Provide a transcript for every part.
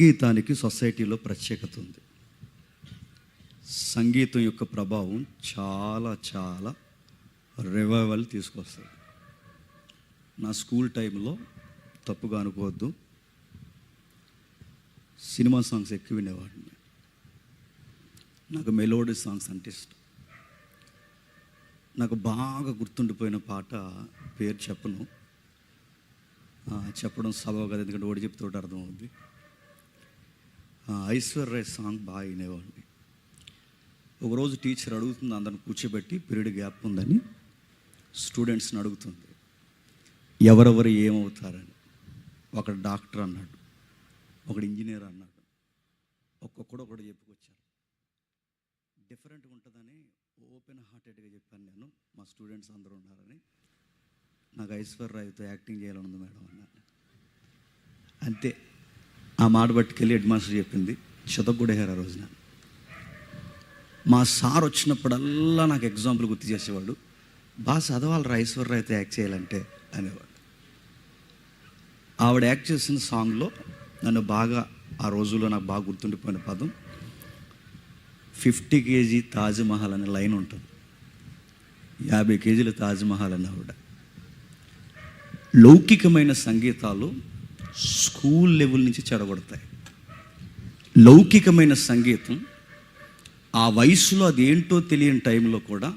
సంగీతానికి సొసైటీలో ప్రత్యేకత ఉంది. సంగీతం యొక్క ప్రభావం చాలా చాలా రివైవల్ తీసుకొస్తుంది. నా స్కూల్ టైంలో, తప్పుగా అనుకోవద్దు, సినిమా సాంగ్స్ ఎక్కువ వినేవాడిని. నాకు మెలోడీ సాంగ్స్ అంటే ఇష్టం. నాకు బాగా గుర్తుండిపోయిన పాట పేరు చెప్పడం సబబు కదా, ఎందుకంటే ఓడి చెప్తూ అర్థమవుద్ది. ఐశ్వర్య సాంగ్ బాగా వినేవాడిని. ఒకరోజు టీచర్ అడుగుతుంది, అందరిని కూర్చోబెట్టి, పీరియడ్ గ్యాప్ ఉందని స్టూడెంట్స్ని అడుగుతుంది, ఎవరెవరు ఏమవుతారని. ఒకడు డాక్టర్ అన్నాడు, ఒకడు ఇంజనీర్ అన్నాడు, ఒకడు చెప్పుకొచ్చారు. డిఫరెంట్గా ఉంటుందని ఓపెన్ హార్టెడ్గా చెప్పాను నేను. మా స్టూడెంట్స్ అందరూ ఉన్నారని. నాకు ఐశ్వర్యతో యాక్టింగ్ చేయాలని ఉంది మేడం అన్నాను. అంతే. ఆ మాట పట్టుకెళ్ళి హెడ్ మాస్టర్ చెప్పింది, చదవకూడేహారు ఆ రోజున. మా సార్ వచ్చినప్పుడల్లా నాకు ఎగ్జాంపుల్ గుర్తు చేసేవాడు, బాగా చదవాలరా ఐశ్వర్యతో యాక్ట్ చేయాలంటే అనేవాడు. ఆవిడ యాక్ట్ చేసిన సాంగ్లో నన్ను బాగా, ఆ రోజుల్లో నాకు బాగా గుర్తుండిపోయిన పదం 50 kg తాజ్మహల్ అనే లైన్ ఉంటుంది. 50 kg తాజ్మహల్ అని ఆవిడ. లౌకికమైన సంగీతాలు స్కూల్ లెవెల్ నుంచి చెడగొడతాయి. లౌకికమైన సంగీతం ఆ వయసులో అది ఏంటో తెలియని టైంలో కూడా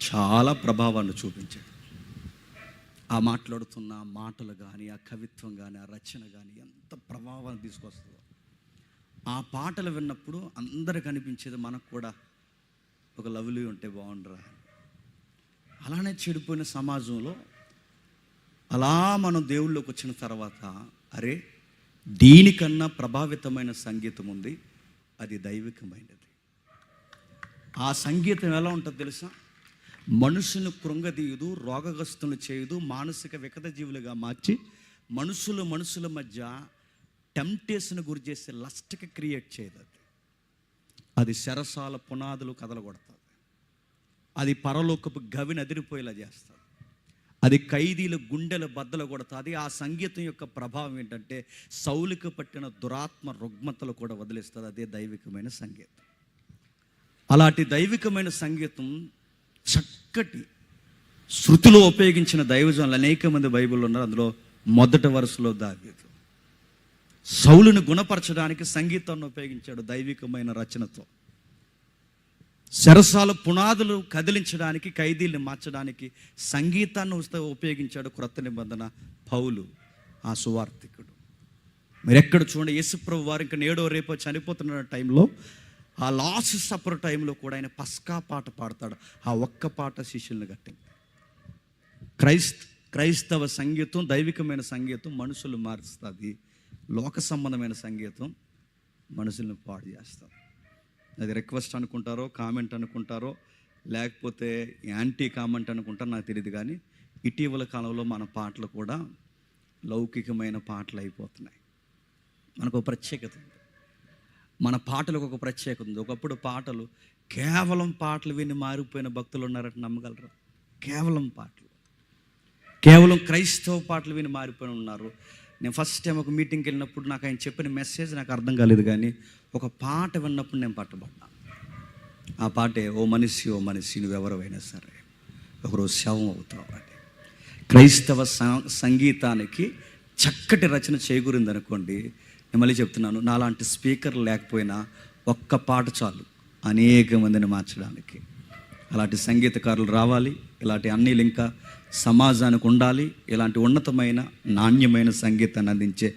చాలా ప్రభావాన్ని చూపించాడు. ఆ మాట్లాడుతున్న మాటలు కానీ, ఆ కవిత్వం కానీ, ఆ రచన కానీ ఎంత ప్రభావాన్ని తీసుకొస్తుందో. ఆ పాటలు విన్నప్పుడు అందరికి అనిపించేది, మనకు కూడా ఒక లవ్లీ ఉంటే బాగుండరా. అలానే చెడిపోయిన సమాజంలో అలా మనం దేవుళ్ళలోకి వచ్చిన తర్వాత, అరే దీనికన్నా ప్రభావితమైన సంగీతం ఉంది, అది దైవికమైనది. ఆ సంగీతం ఎలా ఉంటుందో తెలుసా? మనుషులను కృంగదీయదు, రోగగ్రస్తులను చేయదు, మానసిక వికట జీవులుగా మార్చి మనుషుల మధ్య టెంప్టేషన్ గురి చేసే లస్ట్కి క్రియేట్ చేయదు. అది శరసాల పునాదులు కదలగొడుతుంది. అది పరలోకపు గవిని అదిరిపోయేలా చేస్తుంది. అది ఖైదీల గుండెల బద్దలు కొడుతుంది. ఆ సంగీతం యొక్క ప్రభావం ఏంటంటే సౌలిక పట్టిన దురాత్మ రుగ్మతలు కూడా వదిలేస్తుంది. అదే దైవికమైన సంగీతం. అలాంటి దైవికమైన సంగీతం చక్కటి శృతిలో ఉపయోగించిన దైవజనులు అనేక మంది బైబిల్లో ఉన్నారు. అందులో మొదటి వరుసలో దావీదు సౌలుని గుణపరచడానికి సంగీతాన్ని ఉపయోగించాడు. దైవికమైన రచనతో శరసాల పునాదులు కదిలించడానికి, ఖైదీల్ని మార్చడానికి సంగీతాన్ని ఉపయోగించాడు. క్రొత్త నిబంధన పౌలు, ఆ సువార్థికుడు. మీరు ఎక్కడ చూడండి, యేసుప్రభు వారు ఇంకా నేడో రేపో చనిపోతున్న టైంలో, ఆ లాస్ట్ సపర్ టైంలో కూడా ఆయన పస్కా పాట పాడతాడు. ఆ ఒక్క పాట శిష్యుల్ని కట్టింది. క్రైస్తవ సంగీతం, దైవికమైన సంగీతం మనుషులు మారుస్తుంది. లోక సంబంధమైన సంగీతం మనుషులను పాడు చేస్తారు. అది రిక్వెస్ట్ అనుకుంటారో, కామెంట్ అనుకుంటారో, లేకపోతే యాంటీ కామెంట్ అనుకుంటారో నాకు తెలియదు. కానీ ఇటీవల కాలంలో మన పాటలు కూడా లౌకికమైన పాటలు అయిపోతున్నాయి. మనకు ప్రత్యేకత ఉంది. మన పాటలకు ఒక ప్రత్యేకత ఉంది. ఒకప్పుడు పాటలు కేవలం పాటలు విని మారిపోయిన భక్తులు ఉన్నారంటే నమ్మగలరు? కేవలం క్రైస్తవ పాటలు విని మారిపోయి ఉన్నారు. నేను ఫస్ట్ టైం ఒక మీటింగ్కి వెళ్ళినప్పుడు నాకు ఆయన చెప్పిన మెసేజ్ నాకు అర్థం కాలేదు. కానీ ఒక పాట విన్నప్పుడు నేను పట్టబడ్డాను. ఆ పాటే, ఓ మనిషి నువ్వెవరైనా సరే ఒకరోజు శవం అవుతావు అని. క్రైస్తవ సంగీతానికి చక్కటి రచన చేకూరింది అనుకోండి. నేను మళ్ళీ చెప్తున్నాను, నాలాంటి స్పీకర్ లేకపోయినా ఒక్క పాట చాలు అనేక మందిని మార్చడానికి. అలాంటి సంగీతకారులు రావాలి. ఇలాంటి అన్నీలు ఇంకా సమాజానికి ఉండాలి. ఇలాంటి ఉన్నతమైన నాణ్యమైన సంగీతాన్ని అందించే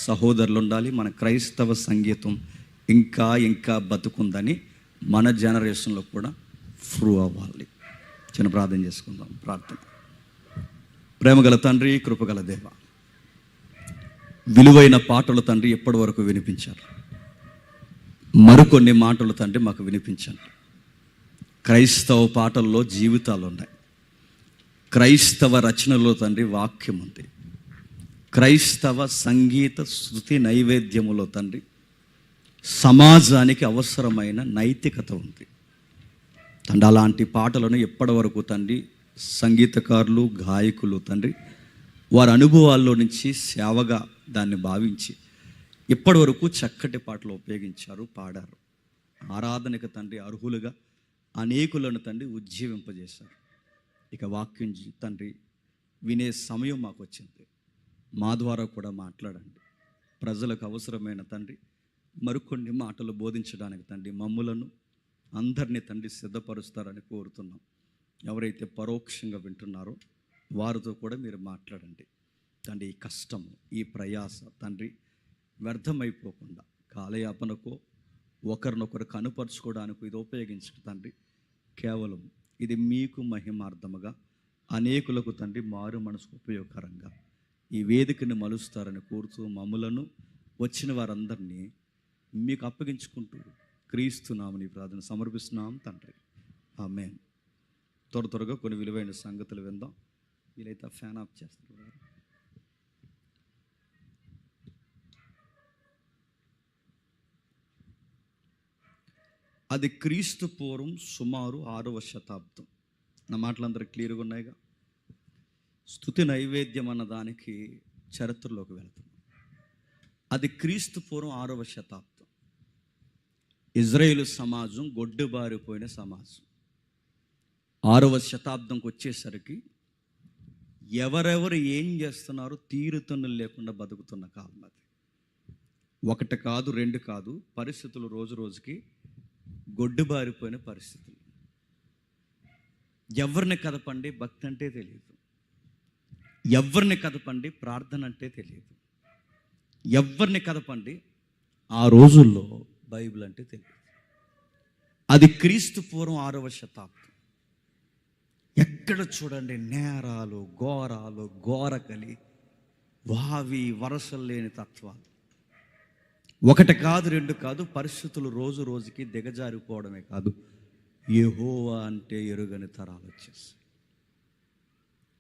సహోదరులు ఉండాలి. మన క్రైస్తవ సంగీతం ఇంకా బతుకుందని మన జనరేషన్లో కూడా ప్రూవ్ అవ్వాలి. చిన్న ప్రార్థన చేసుకుందాం. ప్రార్థన. ప్రేమగల తండ్రి, కృపగల దేవ, విలువైన పాటలు తండ్రి ఎప్పటి వరకు వినిపించారు. మరికొన్ని మాటలు తండ్రి మాకు వినిపించండి. క్రైస్తవ పాటల్లో జీవితాలు ఉన్నాయి. క్రైస్తవ రచనలో తండ్రి వాక్యం ఉంది. క్రైస్తవ సంగీత శృతి నైవేద్యములో తండ్రి సమాజానికి అవసరమైన నైతికత ఉంది తండ్రి. అలాంటి పాటలను ఎప్పటి వరకు తండ్రి సంగీతకారులు, గాయకులు తండ్రి వారి అనుభవాల్లో నుంచి సేవగా దాన్ని భావించి ఇప్పటి వరకు చక్కటి పాటలు ఉపయోగించారు, పాడారు. ఆరాధనకు తండ్రి అర్హులుగా అనేకులను తండ్రి ఉజ్జీవింపజేశారు. ఇక వాక్యం తండ్రి వినే సమయం మాకు వచ్చింది. మా ద్వారా కూడా మాట్లాడండి. ప్రజలకు అవసరమైన తండ్రి మరికొన్ని మాటలు బోధించడానికి తండ్రి మమ్ములను అందరినీ తండ్రి సిద్ధపరుస్తారని కోరుతున్నాం. ఎవరైతే పరోక్షంగా వింటున్నారో వారితో కూడా మీరు మాట్లాడండి తండ్రి. ఈ కష్టము, ఈ ప్రయాస తండ్రి వ్యర్థమైపోకుండా కాలయాపనకో ఒకరినొకరు కనుపరుచుకోవడానికి ఇది ఉపయోగించడం తండ్రి. కేవలం ఇది మీకు మహిమార్థముగా అనేకులకు తండ్రి మారు మనసుకు ఉపయోగకరంగా ఈ వేదికను మలుస్తారని కోరుతూ మమ్ములను వచ్చిన వారందరినీ మీకు అప్పగించుకుంటూ క్రీస్తునామని ప్రార్థన సమర్పిస్తున్నాం తండ్రి. ఆమేన్. త్వరగా కొన్ని విలువైన సంగతులు విందాం. వీలైతే ఫ్యాన్ ఆఫ్ చేస్తారు. అది క్రీస్తు పూర్వం సుమారు 6వ శతాబ్దం. నా మాటలందరూ క్లియర్గా ఉన్నాయిగా. స్తుతి నైవేద్యం అన్న దానికి చరిత్రలోకి వెళ్తున్నాం. అది క్రీస్తు పూర్వం 6వ శతాబ్దం. ఇజ్రాయేలు సమాజం గొడ్డుబారిపోయిన సమాజం. 6వ శతాబ్దంకి వచ్చేసరికి ఎవరెవరు ఏం చేస్తున్నారో తీరుతన్నులు లేకుండా బతుకుతున్న కాలం అది. ఒకటి కాదు, రెండు కాదు, పరిస్థితులు రోజు రోజుకి గొడ్డుబారిపోయిన పరిస్థితులు. ఎవరిని కదపండి భక్తి అంటే తెలియదు, ఎవరిని కదపండి ప్రార్థన అంటే తెలియదు, ఎవరిని కదపండి ఆ రోజుల్లో బైబిల్ అంటే తెలియదు. అది క్రీస్తు పూర్వం 6వ శతాబ్దం. ఎక్కడ చూడండి నేరాలు, ఘోరాలు, ఘోరకలి, వావి వరసలు లేని తత్వాలు. ఒకటి కాదు, రెండు కాదు, పరిస్థితులు రోజు రోజుకి దిగజారిపోవడమే కాదు, యెహోవా అంటే ఎరుగని తరాలు వచ్చేసి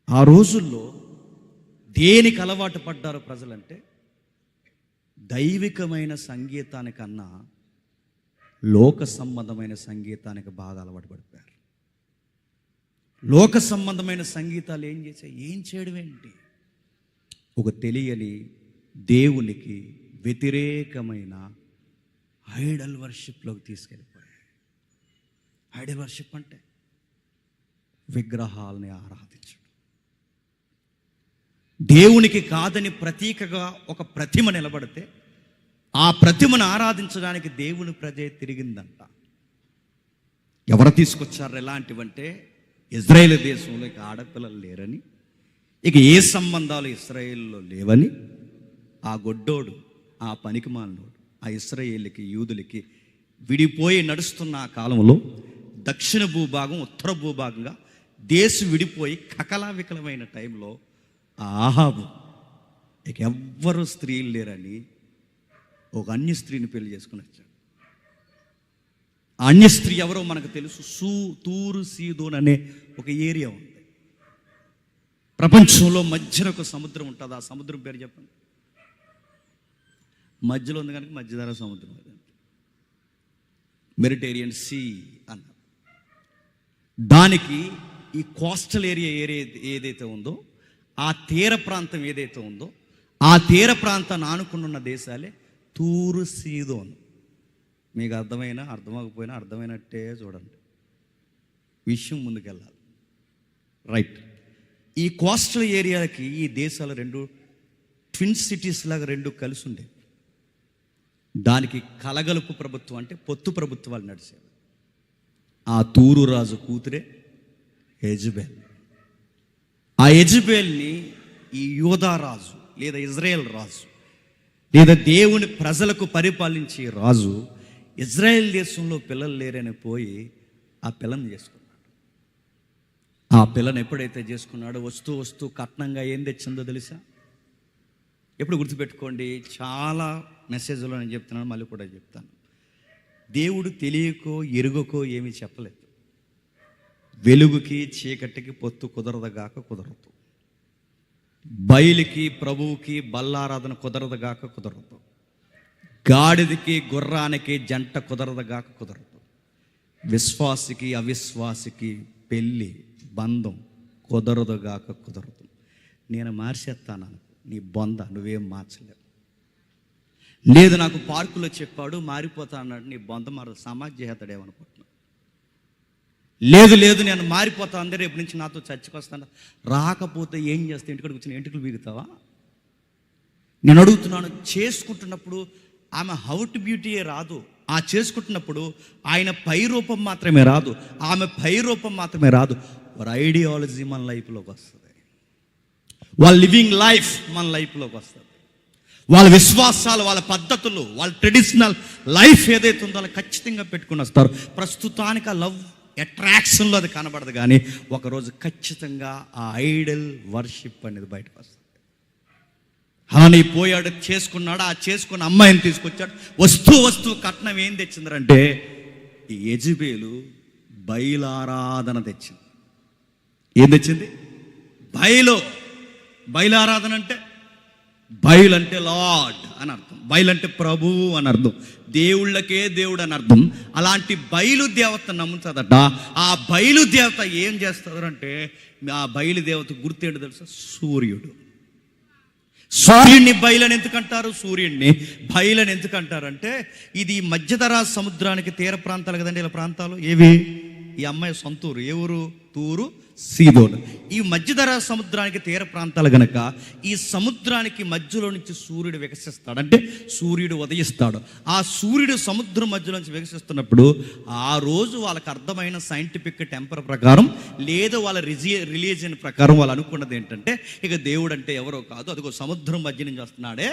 ఆ రోజుల్లో దేనికి అలవాటు పడ్డారు ప్రజలంటే దైవికమైన సంగీతానికన్నా లోక సంబంధమైన సంగీతానికి బాగా అలవాటు పడిపోయారు. లోక సంబంధమైన సంగీతాలు ఏం చేశాయి? ఏం చేయడం ఏంటి? ఒక తెలియని దేవునికి వ్యతిరేకమైన ఐడల్ వర్షిప్లోకి తీసుకెళ్ళిపోయాయి. ఐడల్ వర్షిప్ అంటే విగ్రహాలని ఆరాధించడం. దేవునికి కాదని ప్రతీకగా ఒక ప్రతిమ నిలబడితే ఆ ప్రతిమను ఆరాధించడానికి దేవుని ప్రజే తిరిగిందంట. ఎవరు తీసుకొచ్చారు ఎలాంటివంటే ఇజ్రాయేల్ దేశంలో ఇక ఆడపిల్లలు లేరని, ఇక ఏ సంబంధాలు ఇశ్రాయేల్లో లేవని ఆ గొడ్డోడు, ఆ పనికిమాలినోడు ఆ ఇశ్రాయేలుకి యూదులకి విడిపోయి నడుస్తున్న ఆ కాలంలో దక్షిణ భూభాగం ఉత్తర భూభాగంగా దేశం విడిపోయి కకలావికలమైన టైంలో ఆ ఆహాబు ఇక ఎవ్వరు స్త్రీలు లేరని ఒక అన్య స్త్రీని పెళ్లి చేసుకుని వచ్చాడు. ఆ అన్య స్త్రీ ఎవరో మనకు తెలుసు. తూరు సీదోన్ అనే ఒక ఏరియా ఉంది. ప్రపంచంలో మధ్యన ఒక సముద్రం ఉంటుంది. ఆ సముద్రం పేరు చెప్పండి. మధ్యలో ఉంది కనుక మధ్యధరా సముద్రం, మెడిటేరియన్ సీ అన్నారు. దానికి ఈ కోస్టల్ ఏరియా ఏదైతే ఉందో, ఆ తీర ప్రాంతం ఏదైతే ఉందో, ఆ తీర ప్రాంతాన్ని ఆనుకున్న దేశాలే తూరు సీదోన్. మీకు అర్థమకపోయినా అర్థమైనట్టే చూడండి, విషయం ముందుకెళ్ళాలి. రైట్. ఈ కోస్టల్ ఏరియాలకి ఈ దేశాలు రెండు ట్విన్ సిటీస్ లాగా రెండు కలిసి ఉండేవి. దానికి కలగలుపు ప్రభుత్వం అంటే పొత్తు ప్రభుత్వాలు నడిచేవి. ఆ తూరు రాజు కూతురే యెజబెల్. ఆ యెజబెల్ని ఈ యూదా రాజు లేదా ఇజ్రాయెల్ రాజు లేదా దేవుని ప్రజలకు పరిపాలించే రాజు ఇజ్రాయెల్ దేశంలో పిల్లలు లేరని పోయి ఆ పిల్లని చేసుకున్నాడు. ఆ పిల్లని ఎప్పుడైతే చేసుకున్నాడో వస్తూ వస్తూ కట్నంగా ఏం తెచ్చిందో తెలుసా? ఎప్పుడు గుర్తుపెట్టుకోండి, చాలా మెసేజ్లో నేను చెప్తున్నాను, మళ్ళీ కూడా చెప్తాను. దేవుడు తెలియకో ఎరుగకో ఏమీ చెప్పలేదు. వెలుగుకి చీకటికి పొత్తు కుదరదగాక కుదరదు, బయలుకి ప్రభువుకి బల్లారాధన కుదరదగాక కుదరదు, గాడిదకి గుర్రానికి జంట కుదరదగాక కుదరదు, విశ్వాసికి అవిశ్వాసికి పెళ్ళి బంధం కుదరదుగాక కుదరదు. నేను మార్చేస్తాను, నీ బొంద నువ్వేం మార్చలేవు. లేదు నాకు పార్కులో చెప్పాడు మారిపోతా అన్నాడు, నీ బొంత మారు సమాజ్ చేస్తాడేమనుకుంటున్నా. లేదు నేను మారిపోతా అందరూ రేపు నుంచి నాతో చర్చకు వస్తాను. రాకపోతే ఏం చేస్తా? ఇంటికి కూర్చొని ఎంటికలు బీగుతావా? నేను అడుగుతున్నాను. చేసుకుంటున్నప్పుడు ఆమె హౌట్ బ్యూటీయే రాదు. ఆ చేసుకుంటున్నప్పుడు ఆయన పై రూపం మాత్రమే రాదు, ఆమె పై రూపం మాత్రమే రాదు. వారి ఐడియాలజీ మన లైఫ్లోకి వస్తుంది, వాళ్ళ లివింగ్ లైఫ్ మన లైఫ్లోకి వస్తుంది, వాళ్ళ విశ్వాసాలు, వాళ్ళ పద్ధతులు, వాళ్ళ ట్రెడిషనల్ లైఫ్ ఏదైతే ఉందో వాళ్ళు ఖచ్చితంగా పెట్టుకుని వస్తారు. ప్రస్తుతానికి ఆ లవ్ అట్రాక్షన్లో అది కనబడదు, కానీ ఒకరోజు ఖచ్చితంగా ఆ ఐడల్ వర్షిప్ అనేది బయటకు వస్తుంది. అలానే పోయాడు, చేసుకున్నాడు, ఆ చేసుకున్న అమ్మాయిని తీసుకొచ్చాడు. వస్తూ కట్నం ఏం తెచ్చిందంటే ఈ యెజబెలు బయలారాధన తెచ్చింది. ఏం తెచ్చింది? బయలారాధన అంటే బయలు అంటే లార్డ్ అని అర్థం, బయలు అంటే ప్రభువు అని అర్థం, దేవుళ్ళకే దేవుడు అని అర్థం. అలాంటి బయలు దేవత నమ్ముతుందట. ఆ బయలు దేవత ఏం చేస్తుందంటే, ఆ బయలు దేవత గుర్తేంటి తెలుసా? సూర్యుడిని బయలని ఎందుకంటారు? సూర్యుడిని బయలని ఎందుకంటారంటే, ఇది మధ్యధరా సముద్రానికి తీర ప్రాంతాలు కదండి. ఇలా ప్రాంతాలు ఏవి? ఈ అమ్మాయి సొంతూరు ఏ ఊరు? తూరు సీదోన్. ఈ మధ్యధరా సముద్రానికి తీర ప్రాంతాలు గనక ఈ సముద్రానికి మధ్యలో నుంచి సూర్యుడు వికసిస్తాడు, అంటే సూర్యుడు ఉదయిస్తాడు. ఆ సూర్యుడు సముద్రం మధ్యలో నుంచి వికసిస్తున్నప్పుడు ఆ రోజు వాళ్ళకి అర్థమైన సైంటిఫిక్ టెంపర్ ప్రకారం, లేదా వాళ్ళ రిలీజియన్ ప్రకారం వాళ్ళు అనుకున్నది ఏంటంటే, ఇక దేవుడు అంటే ఎవరో కాదు, అదిగో సముద్రం మధ్య నుంచి వస్తున్నాడే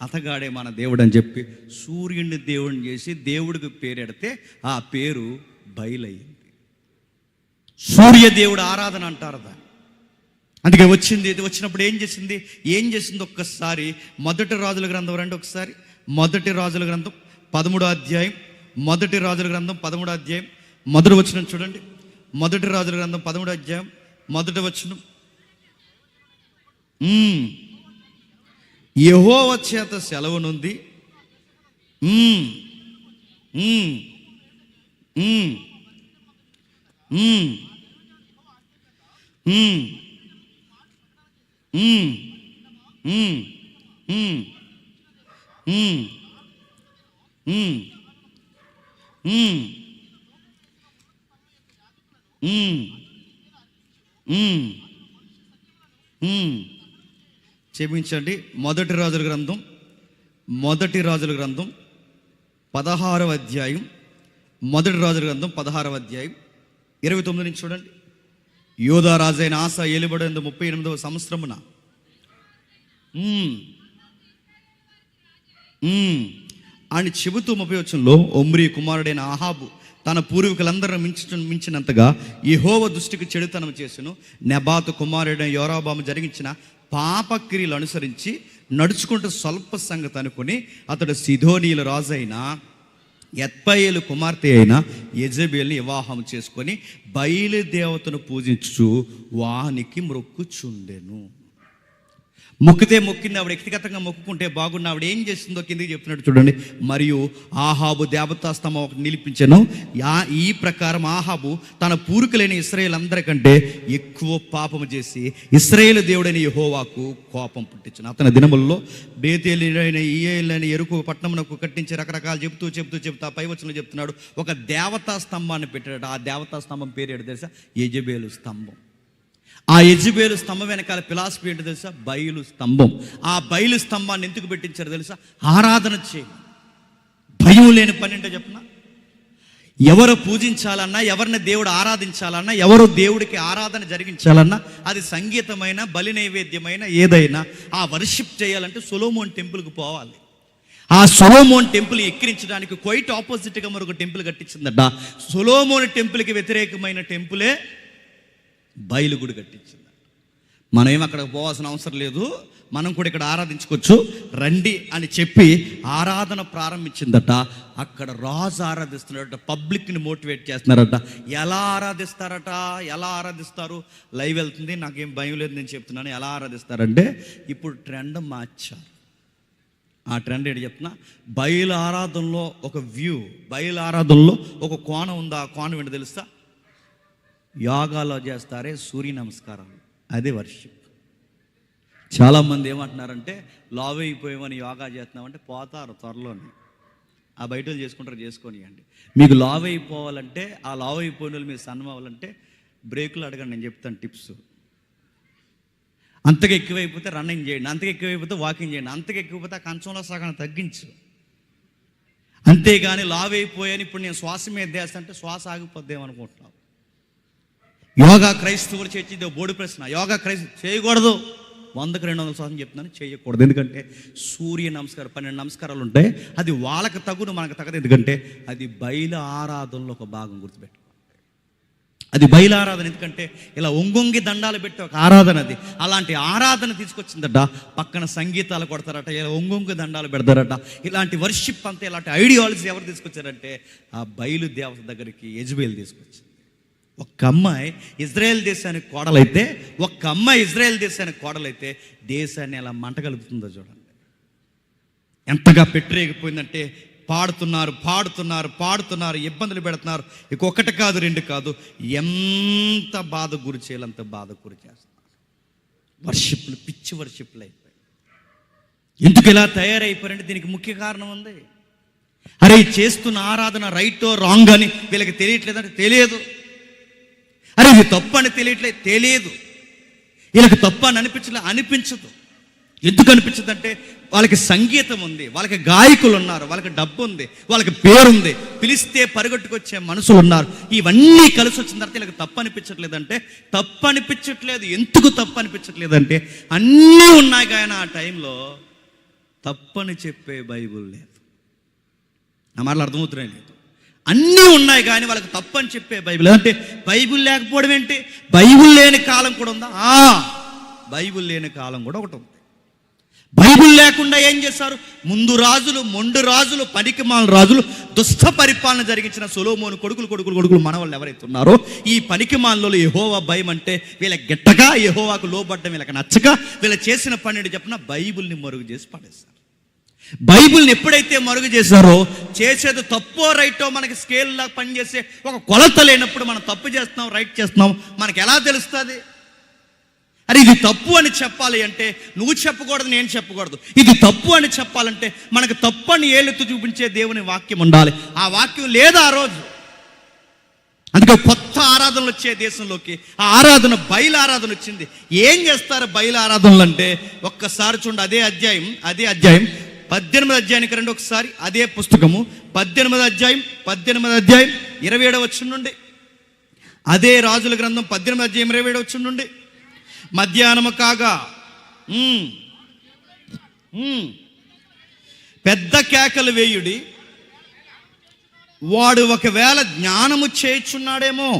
అతగాడే మన దేవుడు అని చెప్పి సూర్యుడిని దేవుడిని చేసి దేవుడికి పేరెడితే ఆ పేరు బయలయ్యింది. సూర్యదేవుడు ఆరాధన అంటారు దాన్ని. అందుకే వచ్చినప్పుడు ఏం చేసింది ఒక్కసారి మొదటి రాజుల గ్రంథం రండి ఒకసారి. మొదటి రాజుల గ్రంథం 13వ అధ్యాయం, మొదటి రాజుల గ్రంథం 13వ అధ్యాయం మొదటి వచనం చూడండి. మొదటి రాజుల గ్రంథం 13వ అధ్యాయం మొదటి వచనం. యెహోవా చేత సెలవు నుండి క్షమించండి. మొదటి రాజుల గ్రంథం 16వ అధ్యాయం, మొదటి రాజుల గ్రంథం 16వ అధ్యాయం 29 నుంచి చూడండి. యోధా రాజైన ఆస ఏలుబడిన 38వ సంవత్సరమున అని చెబుతూ 30వ వచనంలో, ఒమ్రీ కుమారుడైన ఆహాబు తన పూర్వీకులందరూ మించినంతగా యెహోవా దృష్టికి చెడుతనం చేసెను. నెబాతు కుమారుడైన యోరాబాము జరిగించిన పాపక్రియలు అనుసరించి నడుచుకుంటూ స్వల్ప సంగతి అనుకుని అతడు సిదోనీయుల రాజైన ఎత్బయేలు కుమార్తె అయిన యెజబెల్ని వివాహం చేసుకొని బయలుదేవతను పూజించుచు వానికి మొక్కుచుండెను. మొక్కింది ఆవిడ, వ్యక్తిగతంగా మొక్కుకుంటే బాగున్న ఆవిడ ఏం చేసిందో కిందకి చెప్తున్నాడు చూడండి. మరియు ఆహాబు దేవతా స్తంభం ఒకటి నిలిపించెను. ఈ ప్రకారం ఆహాబు తన పూర్వీకులైన ఇశ్రాయేలు అందరికంటే ఎక్కువ పాపము చేసి ఇశ్రాయేలు దేవుడైన యెహోవాకు కోపం పుట్టించును. అతని దినముల్లో బేతేలైన ఈయేలైన యెరికో పట్టణమునకు కట్టించి రకరకాలు చెబుతూ పై వచనంలో చెప్తున్నాడు, ఒక దేవతా స్తంభాన్ని పెట్టాడు. ఆ దేవతా స్తంభం పేరు ఏంటో తెలుసా? యెజబెలు స్తంభం. ఆ యెజబెలు స్తంభం వెనకాల ఫిలాసఫీ ఏంటో తెలుసా? బయలు స్తంభం. ఆ బయలు స్తంభాన్ని ఎందుకు పెట్టించారు తెలుసా? ఆరాధన చేయి. భయం లేని పని అంటే చెప్పనా, ఎవరు పూజించాలన్నా, ఎవరిని దేవుడు ఆరాధించాలన్నా, ఎవరు దేవుడికి ఆరాధన జరిగించాలన్నా, అది సంగీతమైన బలి నైవేద్యమైన ఏదైనా ఆ వర్షిప్ చేయాలంటే సొలొమోన్ టెంపుల్కి పోవాలి. ఆ సొలొమోన్ టెంపుల్ ఎక్కిరించడానికి క్వైట్ ఆపోజిట్గా మరొక టెంపుల్ కట్టించిందట. సొలొమోన్ టెంపుల్కి వ్యతిరేకమైన టెంపులే బయలు గుడి కట్టించింది. మనం ఏం అక్కడికి పోవాల్సిన అవసరం లేదు, మనం కూడా ఇక్కడ ఆరాధించుకోవచ్చు రండి అని చెప్పి ఆరాధన ప్రారంభించిందట. అక్కడ రాజు ఆరాధిస్తున్నారట, పబ్లిక్ని మోటివేట్ చేస్తున్నారట. ఎలా ఆరాధిస్తారు? లైవ్ వెళ్తుంది, నాకేం భయం లేదు, నేను చెప్తున్నాను. ఎలా ఆరాధిస్తారంటే ఇప్పుడు ట్రెండ్ మార్చారు. ఆ ట్రెండ్ ఏంటి చెప్తున్నా? బయలు ఆరాధనలో ఒక వ్యూ, బయలు ఆరాధనలో ఒక కోణం ఉంది. ఆ కోణం ఏంటి తెలుసా? యోగాలో చేస్తారే సూర్య నమస్కారాలు, అదే వర్షిప్. చాలామంది ఏమంటున్నారంటే లావ్ అయిపోయామని యోగా చేస్తున్నామంటే పోతారు త్వరలోనే. ఆ బయట వాళ్ళు చేసుకుంటారు, చేసుకోనియండి. మీకు లావ్ అయిపోవాలంటే, ఆ లావ్ అయిపోయిన వాళ్ళు మీరు సన్నం అవ్వాలంటే బ్రేకులు అడగండి, నేను చెప్తాను టిప్స్. అంతగా ఎక్కువైపోతే రన్నింగ్ చేయండి, అంతగా ఎక్కువైపోతే వాకింగ్ చేయండి, అంతగా ఎక్కువైపోతే ఆ కంచంలో సగం తగ్గించు. అంతేగాని లావ్ అయిపోయాను ఇప్పుడు నేను శ్వాస మీద దేస్తంటే శ్వాస ఆగిపోద్దేమనుకుంటున్నావు. యోగా క్రైస్తవులు చేసేది బోడి ప్రశ్న. యోగా క్రైస్తవు చేయకూడదు. 100కి 200 శాతం చెప్తున్నాను, చేయకూడదు. ఎందుకంటే సూర్య నమస్కారం 12 నమస్కారాలు ఉంటాయి. అది వాళ్ళకి తగును, మనకు తగదు. ఎందుకంటే అది బయలు ఆరాధనలో ఒక భాగం, గుర్తుపెట్టు. అది బయలు ఆరాధన. ఎందుకంటే ఇలా ఒంగొంగి దండాలు పెట్టి ఒక ఆరాధన అది. అలాంటి ఆరాధన తీసుకొచ్చిందట. పక్కన సంగీతాలు కొడతారట, ఇలా ఒంగొంగి దండాలు పెడతారట. ఇలాంటి వర్షిప్ అంతా, ఇలాంటి ఐడియాలజీ ఎవరు తీసుకొచ్చారంటే ఆ బయలు దేవత దగ్గరికి యెజబెల్ తీసుకొచ్చింది. ఒక్క అమ్మాయి ఇజ్రాయెల్ దేశానికి కోడలైతే, ఒక్క అమ్మాయి ఇజ్రాయెల్ దేశానికి కోడలైతే దేశాన్ని ఎలా మంట కలుపుతుందో చూడండి. ఎంతగా పెట్టరేగిపోయిందంటే పాడుతున్నారు, ఇబ్బందులు పెడుతున్నారు. ఇక ఒకటి కాదు, 2 కాదు, ఎంత బాధ గురి చేయాలంత బాధ గురి చేస్తున్నారు. వర్షిప్లు, పిచ్చి వర్షిప్లు అయిపోయాయి. ఎందుకు ఇలా తయారైపోయారంటే దీనికి ముఖ్య కారణం ఉంది. అరే చేస్తున్న ఆరాధన రైటో రాంగ్ అని వీళ్ళకి తెలియట్లేదంటే తెలియదు. అరే ఇది తప్పు అని తెలియదు. వీళ్ళకి తప్పు అని అనిపించదు. ఎందుకు అనిపించదంటే వాళ్ళకి సంగీతం ఉంది, వాళ్ళకి గాయకులు ఉన్నారు, వాళ్ళకి డబ్బు ఉంది, వాళ్ళకి పేరుంది, పిలిస్తే పరిగెట్టుకొచ్చే మనుషులు ఉన్నారు. ఇవన్నీ కలిసి వచ్చిన తర్వాత వీళ్ళకి తప్పు అనిపించట్లేదంటే తప్పు అనిపించట్లేదు. ఎందుకు తప్పు అనిపించట్లేదంటే అన్నీ ఉన్నాయి కానీ ఆ టైంలో తప్పని చెప్పే బైబుల్ లేదు. నా మాటలు అర్థమవుతున్నాయి లేదు. అన్నీ ఉన్నాయి కానీ వాళ్ళకి తప్పు అని చెప్పే బైబిల్. అంటే బైబిల్ లేకపోవడం ఏంటి? బైబిల్ లేని కాలం కూడా ఉందా? బైబిల్ లేని కాలం కూడా ఒకటి ఉంది. బైబిల్ లేకుండా ఏం చేశారు? ముందు రాజులు, మొండు రాజులు, పనికిమాల రాజులు, దుష్ట పరిపాలన జరిగించిన సొలొమోను కొడుకులు మనవాళ్ళు ఎవరైతే ఉన్నారో ఈ పనికిమాలలో యెహోవా భయం అంటే వీళ్ళకి గిట్టగా, యెహోవాకు లోబడ్డం వీళ్ళకి నచ్చక వీళ్ళు చేసిన పని చెప్పిన బైబిల్ని మరుగు చేసి పడేశారు. బైబిల్ని ఎప్పుడైతే మరుగు చేశారో, చేసేది తప్పో రైటో మనకి స్కేల్లా పనిచేసే ఒక కొలత లేనప్పుడు మనం తప్పు చేస్తున్నాం, రైట్ చేస్తున్నాం మనకి ఎలా తెలుస్తుంది? అరే ఇది తప్పు అని చెప్పాలి అంటే నువ్వు చెప్పకూడదు, నేను చెప్పకూడదు. ఇది తప్పు అని చెప్పాలంటే మనకు తప్పు అని ఏళ్ళెత్తు చూపించే దేవుని వాక్యం ఉండాలి. ఆ వాక్యం లేదా ఆ రోజు. అందుకే కొత్త ఆరాధనలు వచ్చే దేశంలోకి ఆ ఆరాధన బయలు ఆరాధన వచ్చింది. ఏం చేస్తారు బయలు ఆరాధనలు అంటే? ఒక్కసారి చూడండి, అదే అధ్యాయం 18వ అధ్యాయానికి రండి ఒకసారి. అదే పుస్తకము 18వ అధ్యాయం 27వ వచనం నుండి. అదే రాజుల గ్రంథం 18వ అధ్యాయం 27వ వచనం నుండి. మధ్యాహ్నము కాగా పెద్ద కేకలు వేయుడి, వాడు ఒకవేళ జ్ఞానము చేయుచున్నాడేమో.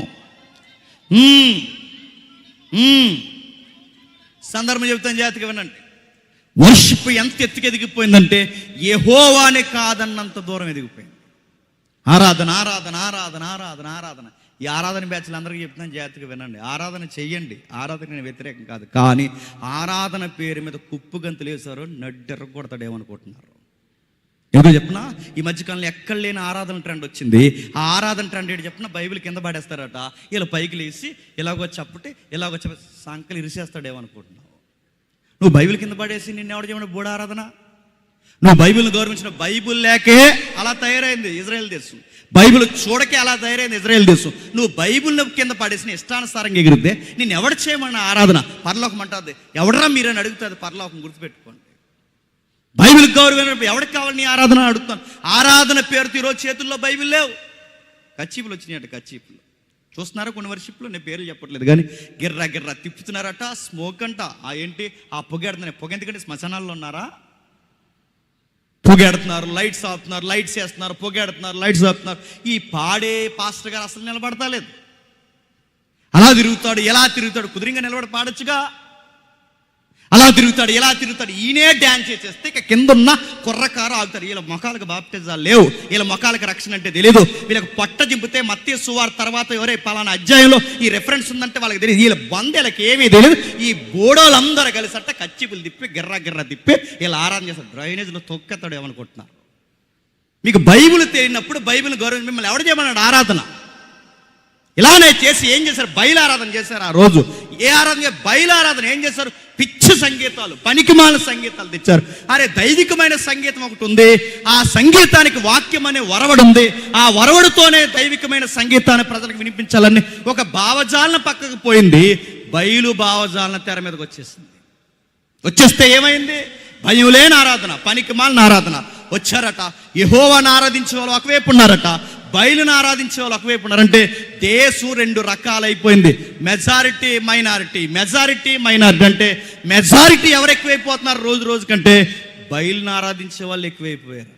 సందర్భం చెబుతాను, జాగ్రత్తగా వినండి. వర్షిప్ ఎంత ఎత్తుకు ఎదిగిపోయిందంటే యెహోవానే కాదన్నంత దూరం ఎదిగిపోయింది. ఆరాధన. ఈ ఆరాధన బ్యాచ్లు అందరికీ చెప్తున్నాను, జాగ్రత్తగా వినండి. ఆరాధన చెయ్యండి, ఆరాధన వ్యతిరేకం కాదు. కానీ ఆరాధన పేరు మీద కుప్పు గంతులు వేశారు, నడ్డెర్ర కొడతాడేమనుకుంటున్నారు. ఎందుకు చెప్పినా ఈ మధ్యకాలంలో ఎక్కడ లేని ఆరాధన ట్రెండ్ వచ్చింది. ఆ ఆరాధన ట్రెండ్ ఏంటి చెప్పినా బైబిల్ కింద పడేస్తారట. ఇలా పైకి లేసి ఇలాగో చెప్పటి సంకలు ఇరిసేస్తాడేమనుకుంటున్నావు. నువ్వు బైబిల్ కింద పడేసి నిన్నెవడు చేయమని బోడ ఆరాధన? నువ్వు బైబిల్ని గౌరవించిన బైబిల్ లేకే అలా తయారైంది ఇజ్రాయెల్ దేశం. బైబిల్ చూడకే అలా తయారైంది ఇజ్రాయెల్ దేశం. నువ్వు బైబిల్ని కింద పడేసిన ఇష్టానుసారంగా ఎగిరితే నేను ఎవడు చేయమన్న ఆరాధన? పరలోకం అంటుంది. ఎవడరా మీరని అడుగుతుంది పరలోకం, గుర్తుపెట్టుకోండి. బైబిల్ గౌరవం ఎవరికి కావాలి నీ ఆరాధన అడుగుతాను. ఆరాధన పేరుతో ఈరోజు చేతుల్లో బైబిల్ లేవు. కచ్చీపులు వచ్చినాయట, కచ్చీపులు చూస్తున్నారా కొన్ని వర్షిప్లు, నేను పేర్లు చెప్పట్లేదు కానీ గిర్రా తిప్పుతున్నారట. స్మోక్ అంట. ఏంటి ఆ పొగెడుతున్నారు? పొగ ఎందుకంటే శ్మశానాల్లో ఉన్నారా? పొగెడుతున్నారు, లైట్స్ ఆపుతున్నారు, లైట్స్ వేస్తున్నారు, పొగెడుతున్నారు, లైట్స్ ఆపుతున్నారు. ఈ పాడే పాస్టర్ గారు అసలు నిలబడతా లేదు. అలా తిరుగుతాడు, ఎలా తిరుగుతాడు? కుదిరింగా నిలబడి పాడొచ్చుగా. అలా తిరుగుతాడు, ఎలా తిరుగుతాడు? ఈయనే డ్యాన్స్ చేసేస్తే ఇక కింద ఉన్న కుర్రకారు ఆగుతారు. వీళ్ళ మొఖాలకు బాప్టిజాలు లేవు, వీళ్ళ మొఖాలకు రక్షణ అంటే తెలియదు. వీళ్ళకి పట్ట జింపితే మత్తయి సువార్త తర్వాత ఎవరే పలానా అధ్యాయంలో ఈ రెఫరెన్స్ ఉందంటే వాళ్ళకి తెలియదు. వీళ్ళ బందేళ్ళకి ఏమీ తెలియదు. ఈ బోడోళ్ళందరూ కలిసి అంటే కచ్చిపులు తిప్పి గిర్రా తిప్పి వీళ్ళు ఆరాధన చేస్తారు. డ్రైనేజ్లో తొక్కెత్తాడు ఏమనుకుంటున్నారు? మీకు బైబిల్ తెలియనప్పుడు బైబిల్ గౌరవం మిమ్మల్ని ఎవడు చేయమన్నాడు? ఆరాధన ఇలానే చేసి ఏం చేశారు? బయలు ఆరాధన చేశారు. ఆ రోజు ఏ ఆరాధన? బయలు ఆరాధన. ఏం చేశారు? పిచ్చి సంగీతాలు, పనికిమాల సంగీతాలు తెచ్చారు. అరే, దైవికమైన సంగీతం ఒకటి ఉంది, ఆ సంగీతానికి వాక్యం అనే వరవడు ఉంది, ఆ వరవడుతోనే దైవికమైన సంగీతాన్ని ప్రజలకు వినిపించాలని ఒక భావజాలన పక్కకు పోయింది. బయలు భావజాలన తెర మీదకి వచ్చేస్తే ఏమైంది? భయం లేని ఆరాధన, పనికిమాలిన ఆరాధన వచ్చారట. యెహోవాను ఆరాధించే వాళ్ళు ఒకవైపు ఉన్నారట, బయలును ఆరాధించే వాళ్ళు ఒకవైపు ఉన్నారంటే దేశం రెండు రకాలైపోయింది. Majority minority, majority minority. అంటే మెజారిటీ ఎవరు ఎక్కువైపోతున్నారు రోజు రోజు కంటే? బయలును ఆరాధించే వాళ్ళు ఎక్కువైపోయారు.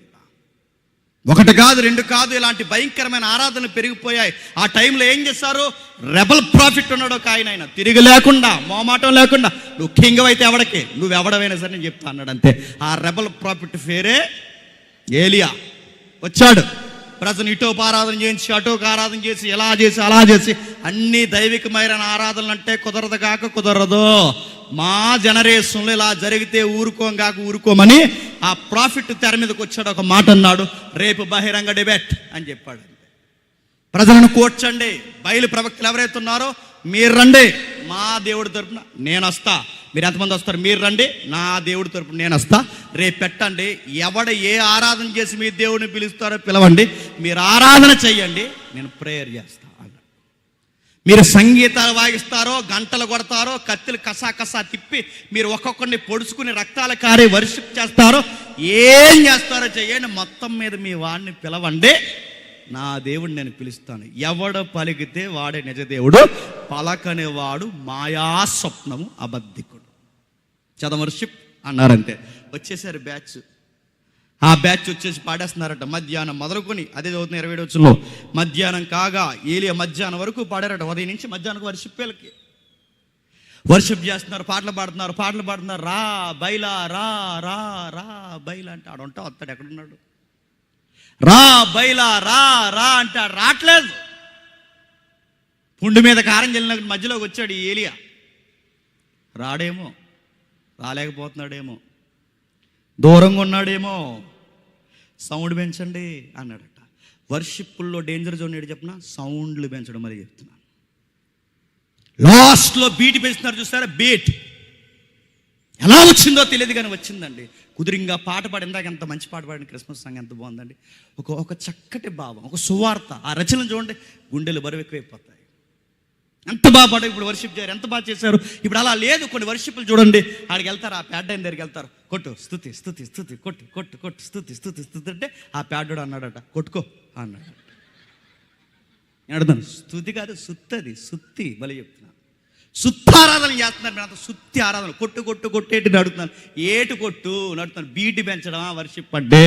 ఒకటి కాదు, రెండు కాదు, ఇలాంటి భయంకరమైన ఆరాధనలు పెరిగిపోయాయి. ఆ టైంలో ఏం చేశారు? రెబల్ ప్రాఫిట్ ఉన్నాడు ఒక ఆయన తిరిగి లేకుండా, మోమాటం లేకుండా, నువ్వు కింగ్ అయితే ఎవడికి, నువ్వు ఎవడవైనా సరే నేను చెప్తా అన్నాడు అంతే. ఆ రెబల్ ప్రాఫిట్ పేరే ఏలియా. వచ్చాడు, ప్రజలు ఇటోపు ఆరాధన చేయించి, అటోకు ఆరాధన చేసి, ఎలా చేసి అలా చేసి, అన్ని దైవికమైన ఆరాధనలు అంటే కుదరదు కాక కుదరదు. మా జనరేషన్లో ఇలా జరిగితే ఊరుకోమని ఆ ప్రాఫిట్ తెర మీదకి వచ్చాడు. ఒక మాట అన్నాడు, రేపు బహిరంగ డిబేట్ అని చెప్పాడు. ప్రజలను కూర్చండి, బయలు ప్రవక్తలు ఎవరైతే ఉన్నారో మీరు రండి, మా దేవుడి తరపున నేను వస్తా. మీరు ఎంతమంది వస్తారు? మీరు రండి, నా దేవుడి తరపున నేను వస్తా. రేపు పెట్టండి, ఎవడ ఏ ఆరాధన చేసి మీ దేవుడిని పిలుస్తారో పిలవండి, మీరు ఆరాధన చెయ్యండి, నేను ప్రేయర్ చేస్తా. మీరు సంగీతాలు వాయిస్తారో, గంటలు కొడతారో, కత్తిలు కసా తిప్పి మీరు ఒక్కొక్కరిని పొడుచుకుని రక్తాలు కారే వర్షిప్ చేస్తారో, ఏం చేస్తారో చెయ్యండి, మొత్తం మీద మీ వాడిని పిలవండి, నా దేవుడిని నేను పిలుస్తాను. ఎవడు పలికితే వాడే నిజ దేవుడు, పలకనేవాడు మాయా స్వప్నము అబద్ధికుడు. వర్షిప్ అన్నారంతే. వచ్చేసారు బ్యాచ్. ఆ బ్యాచ్ వచ్చేసి పాడేస్తున్నారట. మధ్యాహ్నం మొదలుకొని, అదే చదువుతున్న 27 వచ్చులో, మధ్యాహ్నం కాగా ఏలియా మధ్యాహ్నం వరకు పాడారట. ఉదయం నుంచి మధ్యాహ్నం వర్షిప్లకి వర్షిప్ చేస్తున్నారు, పాటలు పాడుతున్నారు. రా బైలా, రా రా రా బైలా అంటే ఆడుంటా వస్తాడు. ఎక్కడున్నాడు? రా బైలా, రా రా అంటే ఆడు రావట్లేదు. పుండు మీద కారం చల్లిన మధ్యలోకి వచ్చాడు ఈ ఏలియా. రాడేమో, రాలేకపోతున్నాడేమో, దూరంగా ఉన్నాడేమో, సౌండ్ పెంచండి అన్నాడట. వర్షిప్పుల్లో డేంజర్ జోన్ ఏంటి చెప్పిన? సౌండ్లు పెంచడం. మరి చెప్తున్నాను, లాస్ట్లో బీట్ పెంచుతున్నారు చూస్తారా? బీట్ ఎలా వచ్చిందో తెలియదు కానీ వచ్చిందండి. కుదిరింగా పాట పాడి, ఇందాక ఎంత మంచి పాట పాడిన క్రిస్మస్ సాంగ్ ఎంత బాగుందండి. ఒక చక్కటి భావం, ఒక సువార్త. ఆ రచనలు చూడండి, గుండెలు బరువు ఎక్కువైపోతాయి. ఎంత బాగా పాడు. ఇప్పుడు వర్షిప్ చేయరు, ఎంత బాగా చేశారు. ఇప్పుడు అలా లేదు. కొన్ని వర్షిప్లు చూడండి, ఆడికి వెళ్తారు, ఆ ప్యాడ్ దగ్గరికి వెళ్తారు, కొట్టు స్తుతి స్తుతి స్తుతి, కొట్టు కొట్టు కొట్టు స్తుతి స్తుతి స్తుతి అంటే ఆ ప్యాడ్ అన్నాడట, కొట్టుకో అన్నాడు. నేను అడుగుతాను, స్తుతి కాదు సుత్తది, సుత్తి బలి చెప్తున్నాను. సుత్తారాధన చేస్తున్నారు మీరు అంత. సుత్తి ఆరాధన, కొట్టు కొట్టు కొట్టేటి అడుగుతున్నాను. ఏటు కొట్టు నడుతున్నాను. బీట్ పెంచడమా వర్షిప్ అంటే?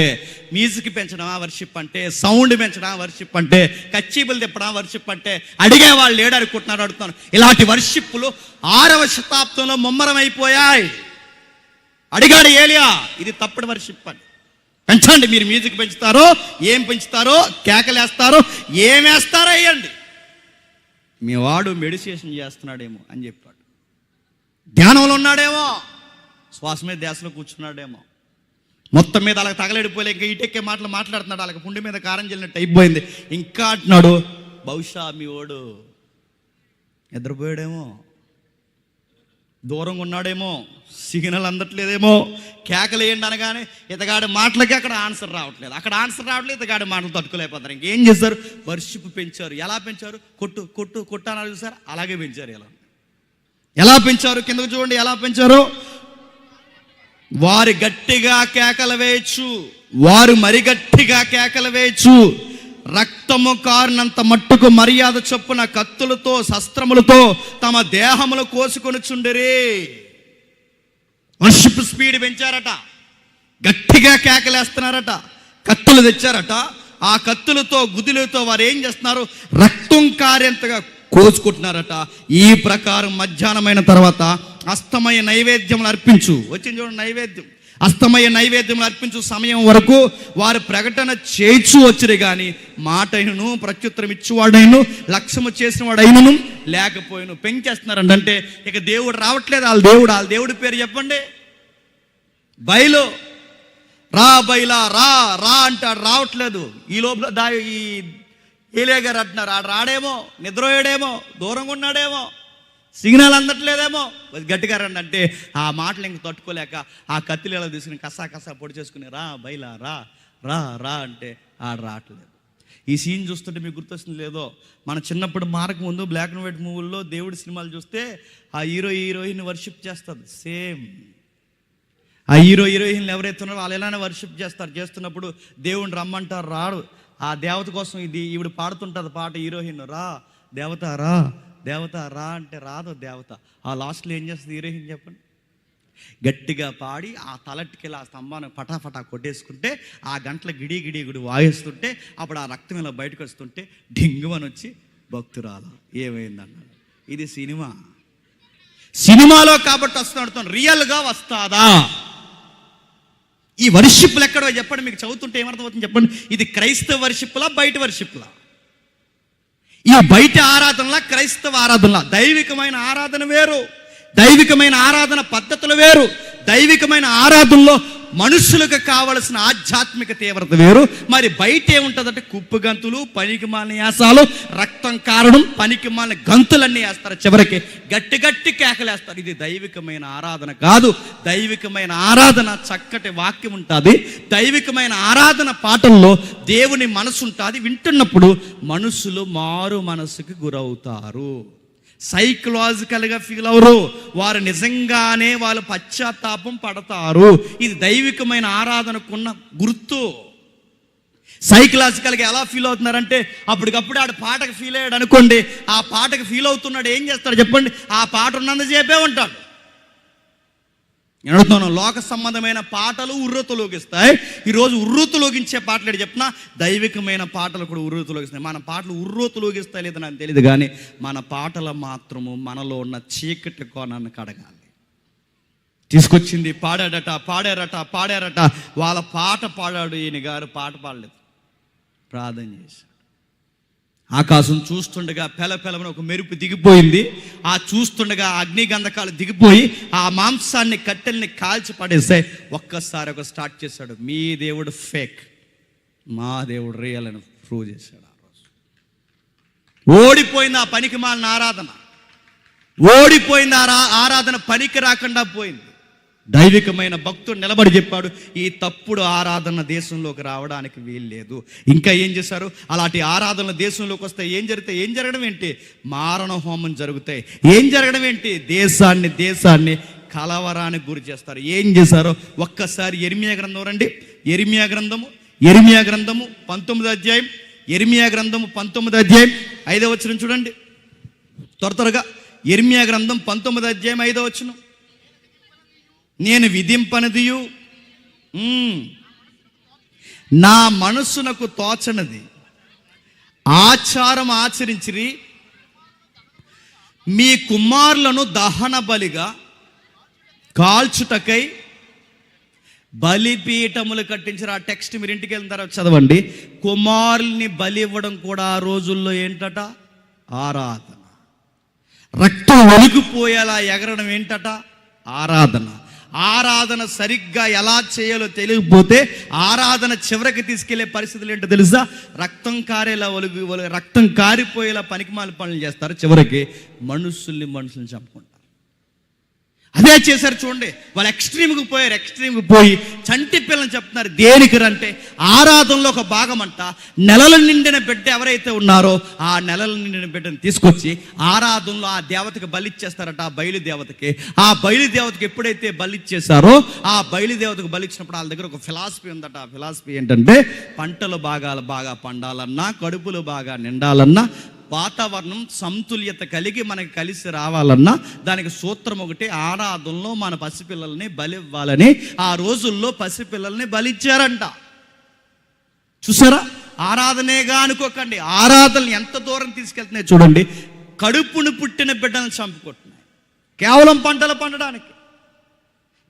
మ్యూజిక్ పెంచడమా వర్షిప్ అంటే? సౌండ్ పెంచడమా వర్షిప్ అంటే? కచ్చీపులు తిప్పడమా వర్షిప్ అంటే? అడిగే వాళ్ళు లేడు అనుకుంటున్నారు అడుగుతాను. ఇలాంటి వర్షిప్పులు 6వ శతాబ్దంలో ముమ్మరమైపోయాయి. అడిగాడు ఏలియా, ఇది తప్పుడు వర్షిప్ అని. పెంచండి, మీరు మ్యూజిక్ పెంచుతారో, ఏం పెంచుతారో, కేకలేస్తారో, ఏమేస్తారో వేయండి. మీ వాడు మెడిటేషన్ చేస్తున్నాడేమో అని చెప్పాడు. ధ్యానంలో ఉన్నాడేమో, శ్వాస మీద ధ్యాసలో కూర్చున్నాడేమో, మొత్తం మీద అలాగ తగలడిపోలే, ఇంకా ఇటెక్కే మాటలు మాట్లాడుతున్నాడు. అలాగ పుండి మీద కారం చల్లినట్టు అయిపోయింది. ఇంకా అంటున్నాడు, బహుశా మీ వాడు నిద్రపోయాడేమో, దూరంగా ఉన్నాడేమో, సిగ్నల్ అందట్లేదేమో, కేకలేయండి అనగానే ఇతగాడి మాటలకి అక్కడ ఆన్సర్ రావట్లేదు, ఇతగాడి మాటలు తట్టుకోలేకపోతారు. ఇంకేం చేశారు? వర్షిప్ పెంచారు. ఎలా పెంచారు? కొట్టు కొట్టు కొట్టు అన్నారు చూసారు, అలాగే పెంచారు. ఎలా పెంచారు? కిందకు చూడండి ఎలా పెంచారు. వారు గట్టిగా కేకలు వేయచ్చు, వారు మరి గట్టిగా కేకలు వేయచ్చు, రక్తము కారినంత మట్టుకు మర్యాద చొప్పున కత్తులతో శస్త్రములతో తమ దేహములు కోసుకొని చుండిరి. వర్షిప్ స్పీడ్ పెంచారట, గట్టిగా కేకలేస్తున్నారట, కత్తులు తెచ్చారట. ఆ కత్తులతో గుదిలతో వారు ఏం చేస్తున్నారు? రక్తం కారేంతగా కోసుకుంటున్నారట. ఈ ప్రకారం మధ్యాహ్నమైన తర్వాత అస్తమయ నైవేద్యములు అర్పించు. వచ్చింది చూడండి, నైవేద్యం. అస్తమయ నైవేద్యములు అర్పించు సమయం వరకు వారు ప్రకటన చేయించు వచ్చిరు కానీ మాటైనను ప్రత్యుత్తరం ఇచ్చేవాడైను లక్ష్యము చేసిన వాడైనను లేకపోయిను. పెంచేస్తున్నారండి. అంటే ఇక దేవుడు రావట్లేదు. వాళ్ళ దేవుడి పేరు చెప్పండి. బయలు, రా బైలా, రా రా అంటాడు, రావట్లేదు. ఈ లోపల ఈ ఏలియా గారు అంటున్నారు, ఆడు రాడేమో, నిద్రపోయాడేమో, దూరంగా ఉన్నాడేమో, సిగ్నల్ అందట్లేదేమో, గట్టిగా రండి అంటే ఆ మాటలు ఇంక తట్టుకోలేక ఆ కత్తిలు ఎలా తీసుకుని కసా పొడి చేసుకుని రా బయలా రా రా రా అంటే ఆడ రావట్లేదు. ఈ సీన్ చూస్తుంటే మీకు గుర్తొస్తుంది లేదో, మన చిన్నప్పుడు మారక ముందు బ్లాక్ అండ్ వైట్ మూవీల్లో దేవుడి సినిమాలు చూస్తే ఆ హీరోయిన్ వర్షిప్ చేస్తుంది. సేమ్ ఆ హీరోయిన్లు ఎవరైతే ఉన్నారో వాళ్ళు ఎలానే వర్షిప్ చేస్తున్నప్పుడు దేవుని రమ్మంటారు, రాడు. ఆ దేవత కోసం ఈవిడ పాడుతుంటుంది పాట, హీరోయిన్ రా దేవత రా దేవత రా అంటే రాదు దేవత. ఆ లాస్ట్లో ఏం చేస్తుంది హీరోయిన్ చెప్పండి? గట్టిగా పాడి ఆ తలట్టుకెళ్ళి ఆ స్తంభాన్ని పటాపటా కొట్టేసుకుంటే ఆ గంటల గిడి వాయిస్తుంటే అప్పుడు ఆ రక్తం ఇలా బయటకు వస్తుంటే డింగుమని వచ్చి భక్తురాలు ఏమైందన్నాడు. ఇది సినిమాలో కాబట్టి వస్తున్నాడు, రియల్గా వస్తాదా? ఈ వర్షిప్లు ఎక్కడో చెప్పండి, మీకు చదువుతుంటే ఏమర్థమవుతుంది చెప్పండి? ఇది క్రైస్తవ వర్షిప్లా బయట వర్షిప్లా? ఈ బయట ఆరాధనలా క్రైస్తవ ఆరాధనలా? దైవికమైన ఆరాధన వేరు, దైవికమైన ఆరాధన పద్ధతులు వేరు. దైవికమైన ఆరాధనలో మనుషులకు కావలసిన ఆధ్యాత్మిక తీవ్రత వేరు. మరి బయట ఏముంటుందంటే కుప్పు గంతులు, పనికి మాలిన యాసాలు, రక్తం కారడం, పనికి మాలిన గంతులన్నీ వేస్తారు, చివరికి గట్టి కేకలేస్తారు. ఇది దైవికమైన ఆరాధన కాదు. దైవికమైన ఆరాధన చక్కటి వాక్యం ఉంటుంది. దైవికమైన ఆరాధన పాటల్లో దేవుని మనసు ఉంటుంది. వింటున్నప్పుడు మనుషులు మారు మనసుకి గురవుతారు, సైకలాజికల్గా ఫీల్ అవరు, వారు నిజంగానే వాళ్ళు పశ్చాత్తాపం పడతారు. ఇది దైవికమైన ఆరాధనకున్న గుర్తు. సైకలాజికల్గా ఎలా ఫీల్ అవుతున్నారంటే అప్పటికప్పుడు ఆడు పాటకు ఫీల్ అయ్యాడు అనుకోండి, ఆ పాటకు ఫీల్ అవుతున్నాడు ఏం చేస్తాడు చెప్పండి? ఆ పాట ఉన్నంతసేపే ఉంటాడు. నేను అడుగుతున్నాను, లోక సంబంధమైన పాటలు ఉర్రూతలోగిస్తాయి. ఈరోజు ఉర్రూతలోగించే పాటలు చెప్తున్నా, దైవికమైన పాటలు కూడా ఉర్రూతలోగిస్తాయి. మన పాటలు ఉర్రూతలోగిస్తాయి లేదో నాకు తెలియదు, కానీ మన పాటలు మాత్రము మనలో ఉన్న చీకటి కోణాన్ని కడగాలి. తీసుకొచ్చింది పాడారట, వాళ్ళ పాట పాడాడు, ఈయన గారు పాట పాడలేదు, ప్రార్థన చేశాడు. ఆకాశం చూస్తుండగా పెలపెలమని ఒక మెరుపు దిగిపోయింది. ఆ చూస్తుండగా అగ్ని గంధకాలు దిగిపోయి ఆ మాంసాన్ని కట్టెల్ని కాల్చి పడేస్తే ఒక్కసారి ఒక స్టార్ట్ చేశాడు, మీ దేవుడు ఫేక్, మా దేవుడు రియల్ అని ప్రూవ్ చేశాడు. ఆ రోజు ఓడిపోయింది ఆ పనికి మాలిన ఆరాధన, ఓడిపోయింది ఆరాధన, పనికి రాకుండా పోయింది. దైవికమైన భక్తుడు నిలబడి చెప్పాడు, ఈ తప్పుడు ఆరాధన దేశంలోకి రావడానికి వీల్లేదు. ఇంకా ఏం చేశారు? అలాంటి ఆరాధన దేశంలోకి వస్తే ఏం జరగడం ఏంటి? మారణ హోమం జరుగుతాయి. ఏం జరగడం ఏంటి? దేశాన్ని కలవరానికి గురి చేస్తారు. ఏం చేశారో ఒక్కసారి యెరెమీయా గ్రంథం రండి. యెరెమీయా గ్రంథము 19వ అధ్యాయం, యెరెమీయా గ్రంథము 19వ అధ్యాయం 5వ వచనం చూడండి త్వరగా. యెరెమీయా గ్రంథం 19వ అధ్యాయం 5వ వచనం. నేను విధింపనిదియు నా మనస్సునకు తోచనది ఆచారం ఆచరించిరి, మీ కుమారులను దహన బలిగా కాల్చుటకై బలిపీఠములు కట్టించారు. ఆ టెక్స్ట్ మీరు ఇంటికి వెళ్ళిన తర్వాత చదవండి. కుమారుల్ని బలి ఇవ్వడం కూడా ఆ రోజుల్లో ఏంటట? ఆరాధన. రక్తం ఒలిగిపోయేలా ఎగరడం ఏంటట? ఆరాధన. ఆరాధన సరిగ్గా ఎలా చేయాలో తెలియకపోతే ఆరాధన చివరికి తీసుకెళ్లే పరిస్థితులు ఏంటో తెలుసా? రక్తం కారిపోయేలా పనికిమాల పనులు చేస్తారు, చివరికి మనుషుల్ని చంపుకుంటారు. అదే చేశారు చూడండి. వాళ్ళు ఎక్స్ట్రీమ్కి పోయి చంటి పిల్లలు చెప్తున్నారు. దేనికి రంటే ఆరాధనలో ఒక భాగం అంట. నెలల నిండిన బిడ్డ ఎవరైతే ఉన్నారో ఆ నెలల నిండిన బిడ్డను తీసుకొచ్చి ఆరాధనలో ఆ దేవతకి బలిచ్చేస్తారట. ఆ బయలుదేవతకి ఎప్పుడైతే బలిచ్చేశారో ఆ బయలుదేవతకు బలిచ్చినప్పుడు వాళ్ళ దగ్గర ఒక ఫిలాసఫీ ఉందట. ఆ ఫిలాసఫీ ఏంటంటే పంటలు బాగా పండాలన్నా, కడుపులు బాగా నిండాలన్నా, వాతావరణం సమతుల్యత కలిగి మనకి కలిసి రావాలన్నా దానికి సూత్రం ఒకటి. ఆరాధనలో మన పసిపిల్లల్ని బలి ఇవ్వాలని ఆ రోజుల్లో పసిపిల్లల్ని బలిచ్చారంట. చూసారా? ఆరాధనేగా అనుకోకండి, ఆరాధనలు ఎంత దూరం తీసుకెళ్తున్నాయి చూడండి. కడుపును పుట్టిన బిడ్డలను చంపుకుంటున్నాయి కేవలం పంటలు పండడానికి,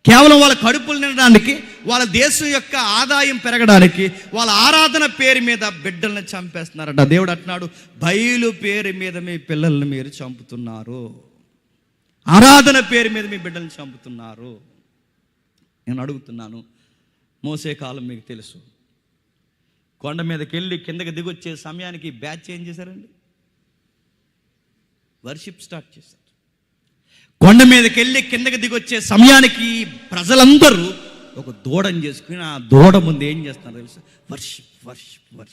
కేవలం వాళ్ళ కడుపులు నిండడానికి, వాళ్ళ దేశం యొక్క ఆదాయం పెరగడానికి వాళ్ళ ఆరాధన పేరు మీద బిడ్డల్ని చంపేస్తున్నారట. దేవుడు అంటున్నాడు, బయలు పేరు మీద మీ పిల్లల్ని మీరు చంపుతున్నారు, ఆరాధన పేరు మీద మీ బిడ్డల్ని చంపుతున్నారు. నేను అడుగుతున్నాను, మోసే కాలం మీకు తెలుసు. కొండ మీదకి వెళ్ళి కిందకి దిగొచ్చే సమయానికి బ్యాచ్ ఏం చేశారండి? వర్షిప్ స్టార్ట్ చేశారు. కొండ మీదకి వెళ్ళి కిందకి దిగొచ్చే సమయానికి ప్రజలందరూ ఒక దూడని చేసుకుని ఆ దూడ ముందు ఏం చేస్తున్నారు తెలుసు? వర్షిప్.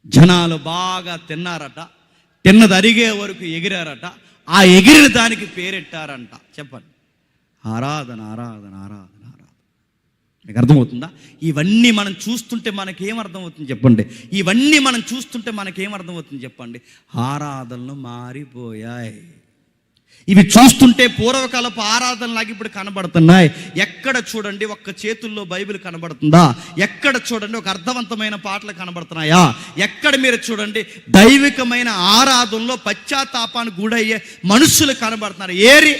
జనాలు బాగా తిన్నారట, తిన్నది అరిగే వరకు ఎగిరారట. ఆ ఎగిరిన దానికి పేరెట్టారంట. చెప్పండి, ఆరాధన. మీకు అర్థమవుతుందా? ఇవన్నీ మనం చూస్తుంటే మనకేమర్థమవుతుంది చెప్పండి? ఇవన్నీ మనం చూస్తుంటే మనకేమర్థమవుతుంది చెప్పండి? ఆరాధనలు మారిపోయాయి. ఇవి చూస్తుంటే పూర్వకాలపు ఆరాధనలాగా ఇప్పుడు కనబడుతున్నాయి. ఎక్కడ చూడండి ఒక్క చేతుల్లో బైబిల్ కనబడుతుందా? ఎక్కడ చూడండి ఒక అర్థవంతమైన పాటలు కనబడుతున్నాయా? ఎక్కడ మీరు చూడండి దైవికమైన ఆరాధనలో పశ్చాత్తాపానికి గురయ్యే మనుషులు కనబడుతున్నారు. ఏరి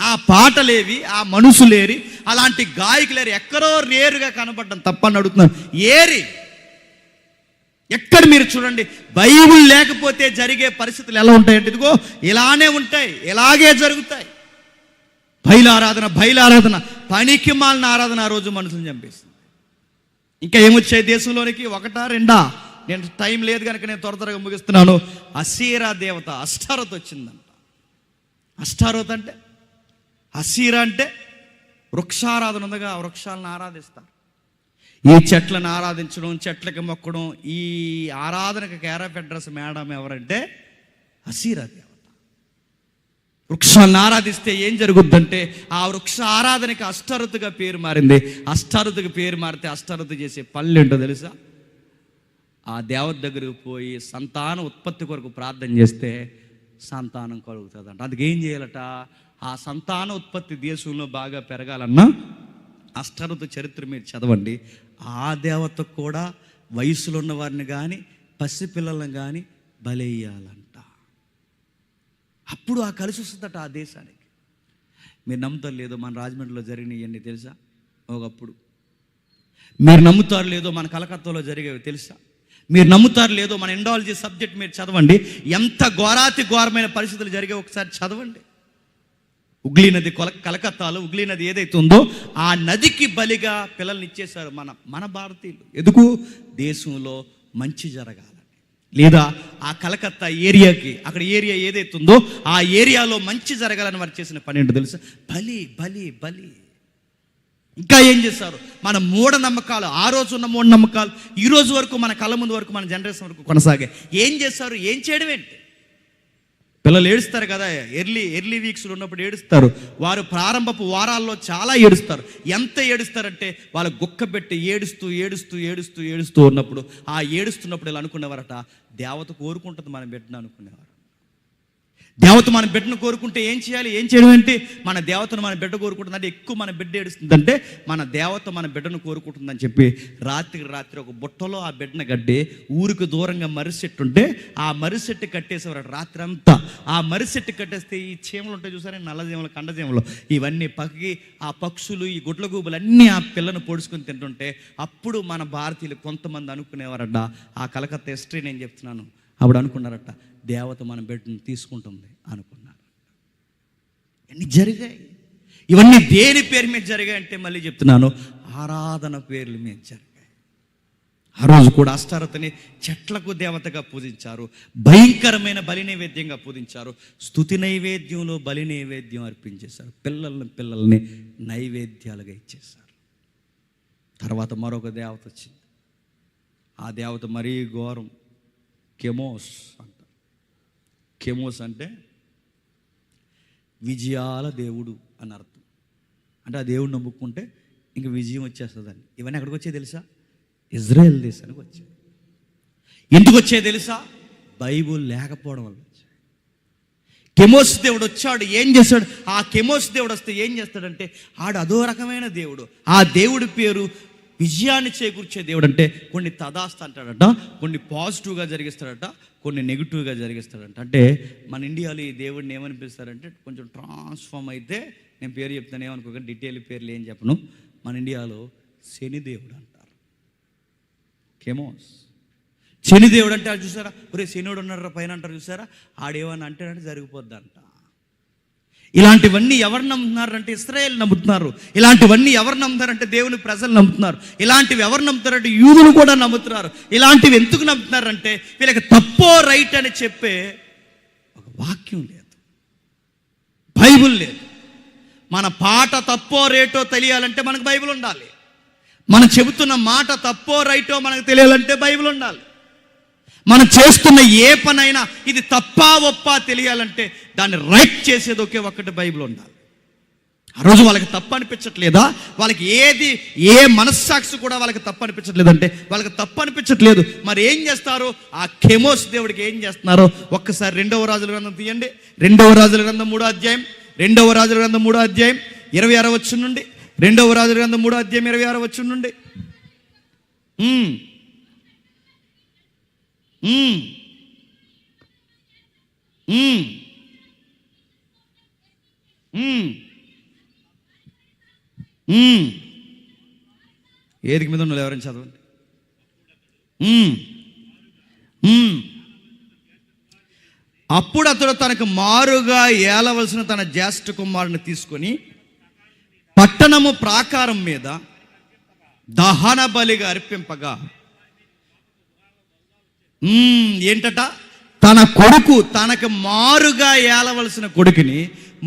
ఆ పాటలేవి, ఆ మనుషులేరి, అలాంటి గాయకులేరి, ఎక్కడో రేరుగా కనబడడం తప్పని అడుగుతున్నాను. ఏరి ఎక్కడ మీరు చూడండి బైబిల్ లేకపోతే జరిగే పరిస్థితులు ఎలా ఉంటాయంటే ఇదిగో ఇలానే ఉంటాయి, ఇలాగే జరుగుతాయి. బయలారాధన పనికి మాలిన ఆరాధన ఆ రోజు మనుషులను చంపేస్తుంది. ఇంకా ఏమొచ్చాయి దేశంలోనికి? ఒకటా రెండా? నేను టైం లేదు కనుక నేను త్వరగా ముగిస్తున్నాను. అసీరా దేవత అష్టారోత్ వచ్చిందంట. అష్టారోత్ అంటే అసీరా అంటే వృక్షారాధన ఉందిగా, ఆ వృక్షాలను ఆరాధిస్తారు. ఈ చెట్లను ఆరాధించడం, చెట్లకి మొక్కడం, ఈ ఆరాధనకు కేర్ ఆఫ్ అడ్రస్ మేడం ఎవరంటే అసీరా దేవత. వృక్షాలను ఆరాధిస్తే ఏం జరుగుద్దంటే ఆ వృక్ష ఆరాధనకి అష్టారోతుగా పేరు మారింది. అష్టారోతుకి పేరు మారితే అష్టారోతు చేసే పనులు ఏంటో తెలుసా? ఆ దేవత దగ్గరకు పోయి సంతాన ఉత్పత్తి కొరకు ప్రార్థన చేస్తే సంతానం కలుగుతుందంట. అందుకే ఏం చేయాలట? ఆ సంతాన ఉత్పత్తి దేశంలో బాగా పెరగాలన్నా అష్టారోతు చరిత్ర మీరు చదవండి. ఆ దేవతకు కూడా వయసులో ఉన్న వారిని కానీ పసిపిల్లలను కానీ బలెయ్యాలంట. అప్పుడు ఆ కలిసి వస్తుందట ఆ దేశానికి. మీరు నమ్ముతారు లేదో మన రాజమండ్రిలో జరిగినవి ఇవన్నీ తెలుసా? ఒకప్పుడు మీరు నమ్ముతారు లేదో మన కలకత్తాలో జరిగేవి తెలుసా? మీరు నమ్ముతారు లేదో మన ఎండాలజీ సబ్జెక్ట్ మీరు చదవండి. ఎంత ఘోరాతి ఘోరమైన పరిస్థితులు జరిగే ఒకసారి చదవండి. ఉగ్లీ నది కలకత్తాలో ఉగ్లీ నది ఏదైతే ఉందో ఆ నదికి బలిగా పిల్లల్ని ఇచ్చేశారు మన భారతీయులు. ఎందుకు? దేశంలో మంచి జరగాలని, లేదా ఆ కలకత్తా ఏరియాకి, అక్కడ ఏరియా ఏదైతే ఉందో ఆ ఏరియాలో మంచి జరగాలని వారు చేసిన పని ఏంటో తెలుసా? బలి. ఇంకా ఏం చేశారు? మన మూఢనమ్మకాలు, ఆ రోజు ఉన్న మూఢనమ్మకాలు ఈ రోజు వరకు మన కళ్ళ ముందు వరకు మన జనరేషన్ వరకు కొనసాగే. ఏం చేస్తారు? ఏం చేయడం ఏంటి? పిల్లలు ఏడుస్తారు కదా, ఎర్లీ వీక్స్లో ఉన్నప్పుడు ఏడుస్తారు. వారు ప్రారంభపు వారాల్లో చాలా ఏడుస్తారు. ఎంత ఏడుస్తారంటే వాళ్ళ గుక్క పెట్టి ఏడుస్తూ ఉన్నప్పుడు ఆ ఏడుస్తున్నప్పుడు ఇలా అనుకునేవారట, దేవత కోరుకుంటుంది మన బిడ్డను అనుకునేవారు. దేవత మన బిడ్డను కోరుకుంటే ఏం చేయాలి? ఏం చేయడం ఏంటి? మన దేవతను మన బిడ్డ కోరుకుంటుందంటే ఎక్కువ మన బిడ్డ ఏడుస్తుందంటే మన దేవత మన బిడ్డను కోరుకుంటుందని చెప్పి రాత్రి ఒక బుట్టలో ఆ బిడ్డను గడ్డి ఊరికి దూరంగా మర్రిసెట్టు ఉంటే ఆ మర్రిసెట్టు కట్టేసేవారు రాత్రి అంతా. ఆ మర్రిసెట్టు కట్టేస్తే ఈ చీమలు ఉంటాయి చూసారా, నల్లజీమలు, కండజీమలు, ఇవన్నీ పక్కకి ఆ పక్షులు, ఈ గుడ్ల గూబులు అన్నీ ఆ పిల్లను పొడుచుకొని తింటుంటే అప్పుడు మన భారతీయులు కొంతమంది అనుకునేవారట, ఆ కలకత్తా హిస్టరీ నేను చెప్తున్నాను, అప్పుడు అనుకున్నారట దేవత మన బిడ్డను తీసుకుంటుంది అనుకున్నారు. ఇవన్నీ జరిగాయి. ఇవన్నీ దేని పేరు మీద జరిగాయి అంటే మళ్ళీ చెప్తున్నాను, ఆరాధన పేర్ల మీద జరిగాయి. ఆ రోజు కూడా అష్టారోతుని చెట్లకు దేవతగా పూజించారు, భయంకరమైన బలి నైవేద్యంగా పూజించారు, స్తుతి నైవేద్యంలో బలి నైవేద్యం అర్పించేశారు, పిల్లల్ని నైవేద్యాలుగా ఇచ్చేశారు. తర్వాత మరొక దేవత వచ్చింది. ఆ దేవత మరీ ఘోరం, కెమోస్ అంటారు. కెమోస్ అంటే విజయాల దేవుడు అని అర్థం. అంటే ఆ దేవుడు నమ్ముకుంటే ఇంక విజయం వచ్చేస్తుందని. ఇవన్నీ ఎక్కడికి వచ్చాయి తెలుసా? ఇజ్రాయెల్ దేశానికి వచ్చాయి. ఎందుకు వచ్చాయి తెలుసా? బైబుల్ లేకపోవడం వల్ల వచ్చాయి. కెమోస్ దేవుడు వచ్చాడు, ఏం చేశాడు? ఆ కెమోస్ దేవుడు వస్తే ఏం చేస్తాడంటే అదో రకమైన దేవుడు. ఆ దేవుడి పేరు విజయాన్ని చేకూర్చే దేవుడు. అంటే కొన్ని తదాస్త అంటాడట, కొన్ని పాజిటివ్గా జరిగిస్తాడట, కొన్ని నెగిటివ్గా జరిగిస్తాడంట. అంటే మన ఇండియాలో ఈ దేవుడిని ఏమని పిలుస్తారంటే కొంచెం ట్రాన్స్ఫార్మ్ అయితే, నేను పేరు చెప్తాను ఏమనుకోక, డీటెయిల్ పేర్లు ఏం చెప్పను, మన ఇండియాలో శనిదేవుడు అంటారు. కెమోస్ శనిదేవుడు అంటే అది చూసారా, ఒరే శనివుడు ఉన్నారా పైన అంటారు చూసారా, ఆడేమని అంటే జరిగిపోద్ది అంట. ఇలాంటివన్నీ ఎవరు నమ్ముతున్నారంటే ఇశ్రాయేలు నమ్ముతున్నారు. ఇలాంటివన్నీ ఎవరు నమ్ముతారంటే దేవుని ప్రజలు నమ్ముతున్నారు. ఇలాంటివి ఎవరు నమ్ముతారంటే యూదులు కూడా నమ్ముతున్నారు. ఇలాంటివి ఎందుకు నమ్ముతున్నారంటే వీళ్ళకి తప్పో రైట్ అని చెప్పే ఒక వాక్యం లేదు. బైబిల్ లేదు. మన పాట తప్పో రేటో తెలియాలంటే మనకు బైబిల్ ఉండాలి. మనం చెబుతున్న మాట తప్పో రైటో మనకు తెలియాలంటే బైబిల్ ఉండాలి. మనం చేస్తున్న ఏ పనైనా ఇది తప్పా ఒప్పా తెలియాలంటే దాన్ని రైట్ చేసేది ఒకే ఒక్కటి బైబిల్ ఉండాలి. ఆ రోజు వాళ్ళకి తప్పు అనిపించట్లేదా? వాళ్ళకి ఏ మనస్సాక్షి కూడా వాళ్ళకి తప్పు అనిపించట్లేదంటే వాళ్ళకి తప్పు అనిపించట్లేదు. మరి ఏం చేస్తారు? ఆ కెమోస్ దేవుడికి ఏం చేస్తున్నారో ఒక్కసారి 2వ రాజుల గ్రంథం తీయండి. 2వ రాజుల గ్రంథం 3వ అధ్యాయం, 2వ రాజుల గ్రంథం 3వ అధ్యాయం 26వ వచనం నుండి, 2వ రాజుల గ్రంథం 3వ అధ్యాయం 26వ వచనం నుండి. ఏదికి మీద ఉన్నది ఎవరైనా చదవండి. అప్పుడు అతడు తనకు మారుగా ఏలవలసిన తన జ్యేష్ఠ కుమారుని తీసుకొని పట్టణము ప్రాకారం మీద దహన బలిగా అర్పింపగా, ఏంటట, తన కొడుకు, తనకు మారుగా ఏలవలసిన కొడుకుని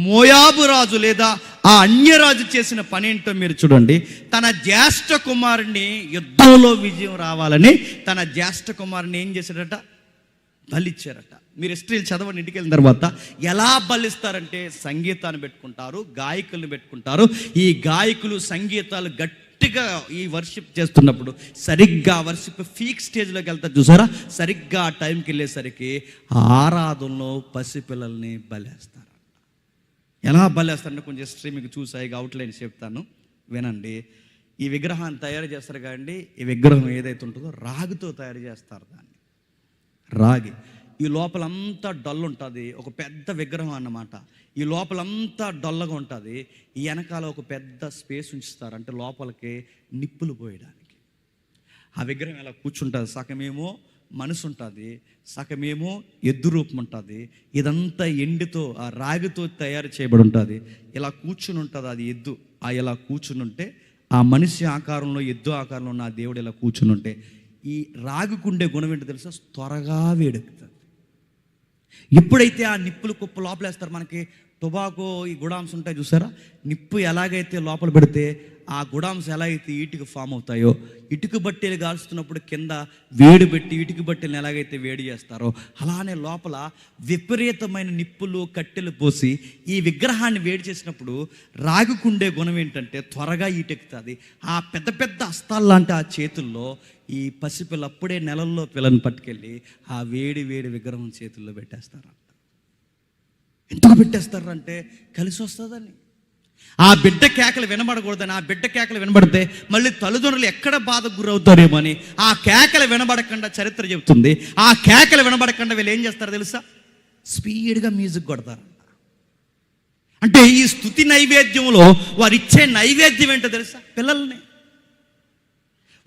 మోయాబు రాజు లేదా ఆ అన్యరాజు చేసిన పని ఏంటో మీరు చూడండి. తన జ్యేష్ఠ కుమారుని యుద్ధంలో విజయం రావాలని తన జ్యేష్ఠ కుమారుని ఏం చేశాడట? బలిచ్చారట. మీరు హిస్టరీలు చదవండి ఇంటికి వెళ్ళిన తర్వాత. ఎలా బలిస్తారంటే సంగీతాన్ని పెట్టుకుంటారు, గాయకులను పెట్టుకుంటారు. ఈ గాయకులు సంగీతాలు గట్టిగా ఈ వర్షిప్ చేస్తున్నప్పుడు సరిగ్గా వర్షిప్ పీక్ స్టేజ్లోకి వెళ్తారు చూసారా? సరిగ్గా ఆ టైంకి వెళ్ళేసరికి ఆరాధనలో పసిపిల్లల్ని బలేస్తారు. ఎలా బలేస్తారంటే కొంచెం హిస్టరీ మీకు చూసాయి, అవుట్లైన్ చెప్తాను వినండి. ఈ విగ్రహాన్ని తయారు చేస్తారు కానీ ఈ విగ్రహం ఏదైతే ఉంటుందో రాగితో తయారు చేస్తారు. దాన్ని రాగి ఈ లోపలంతా డొల్ల ఉంటుంది. ఒక పెద్ద విగ్రహం అన్నమాట. ఈ లోపలంతా డొల్లగా ఉంటుంది. ఈ వెనకాల ఒక పెద్ద స్పేస్ ఉంచుతారు, అంటే లోపలికి నిప్పులు పోయడానికి. ఆ విగ్రహం ఇలా కూర్చుంటుంది. సగమేమో మనసు ఉంటుంది, సగమేమో ఎద్దు రూపం ఉంటుంది. ఇదంతా ఎండితో ఆ రాగితో తయారు చేయబడి ఉంటుంది. ఇలా కూర్చుని ఉంటుంది అది ఎద్దు. ఇలా కూర్చుని ఉంటే ఆ మనిషి ఆకారంలో ఎద్దు ఆకారంలో ఉన్న ఆ దేవుడు ఇలా కూర్చుని ఉంటే ఈ రాగికుండే గుణం ఏంటో తెలుసా? త్వరగా వేడెక్కుతుంది. ఎప్పుడైతే ఆ నిప్పులు కుప్ప లోపలేస్తారు, మనకి టొబాకో ఈ గుడాంస్ ఉంటాయి చూసారా? నిప్పు ఎలాగైతే లోపల పెడితే ఆ గుడాంస్ ఎలా అయితే ఇటుక ఫామ్ అవుతాయో, ఇటుక బట్టెలు కాల్చుతున్నప్పుడు కింద వేడి పెట్టి ఇటుక బట్టెలను ఎలాగైతే వేడి చేస్తారో అలానే లోపల విపరీతమైన నిప్పులు కట్టెలు పోసి ఈ విగ్రహాన్ని వేడి చేసినప్పుడు రాగికుండే గుణం ఏంటంటే త్వరగా ఈటెక్కుతుంది. ఆ పెద్ద పెద్ద హస్తాలు లాంటి ఆ చేతుల్లో ఈ పసిపిల్ల అప్పుడే నెలల్లో పిల్లని పట్టుకెళ్ళి ఆ వేడి వేడి విగ్రహం చేతుల్లో పెట్టేస్తారంట. ఎందుకు పెట్టేస్తారంటే కలిసి వస్తుందని. ఆ బిడ్డ కేకలు వినబడకూడదని. ఆ బిడ్డ కేకలు వినబడితే మళ్ళీ తల్లిదండ్రులు ఎక్కడ బాధకు గురవుతారేమో అని ఆ కేకలు వినబడకుండా చరిత్ర చెబుతుంది. ఆ కేకలు వినబడకుండా వీళ్ళు ఏం చేస్తారో తెలుసా? స్పీడ్గా మ్యూజిక్ కొడతారు. అంటే ఈ స్తుతి నైవేద్యంలో వారు ఇచ్చే నైవేద్యం ఏంటో తెలుసా? పిల్లల్ని.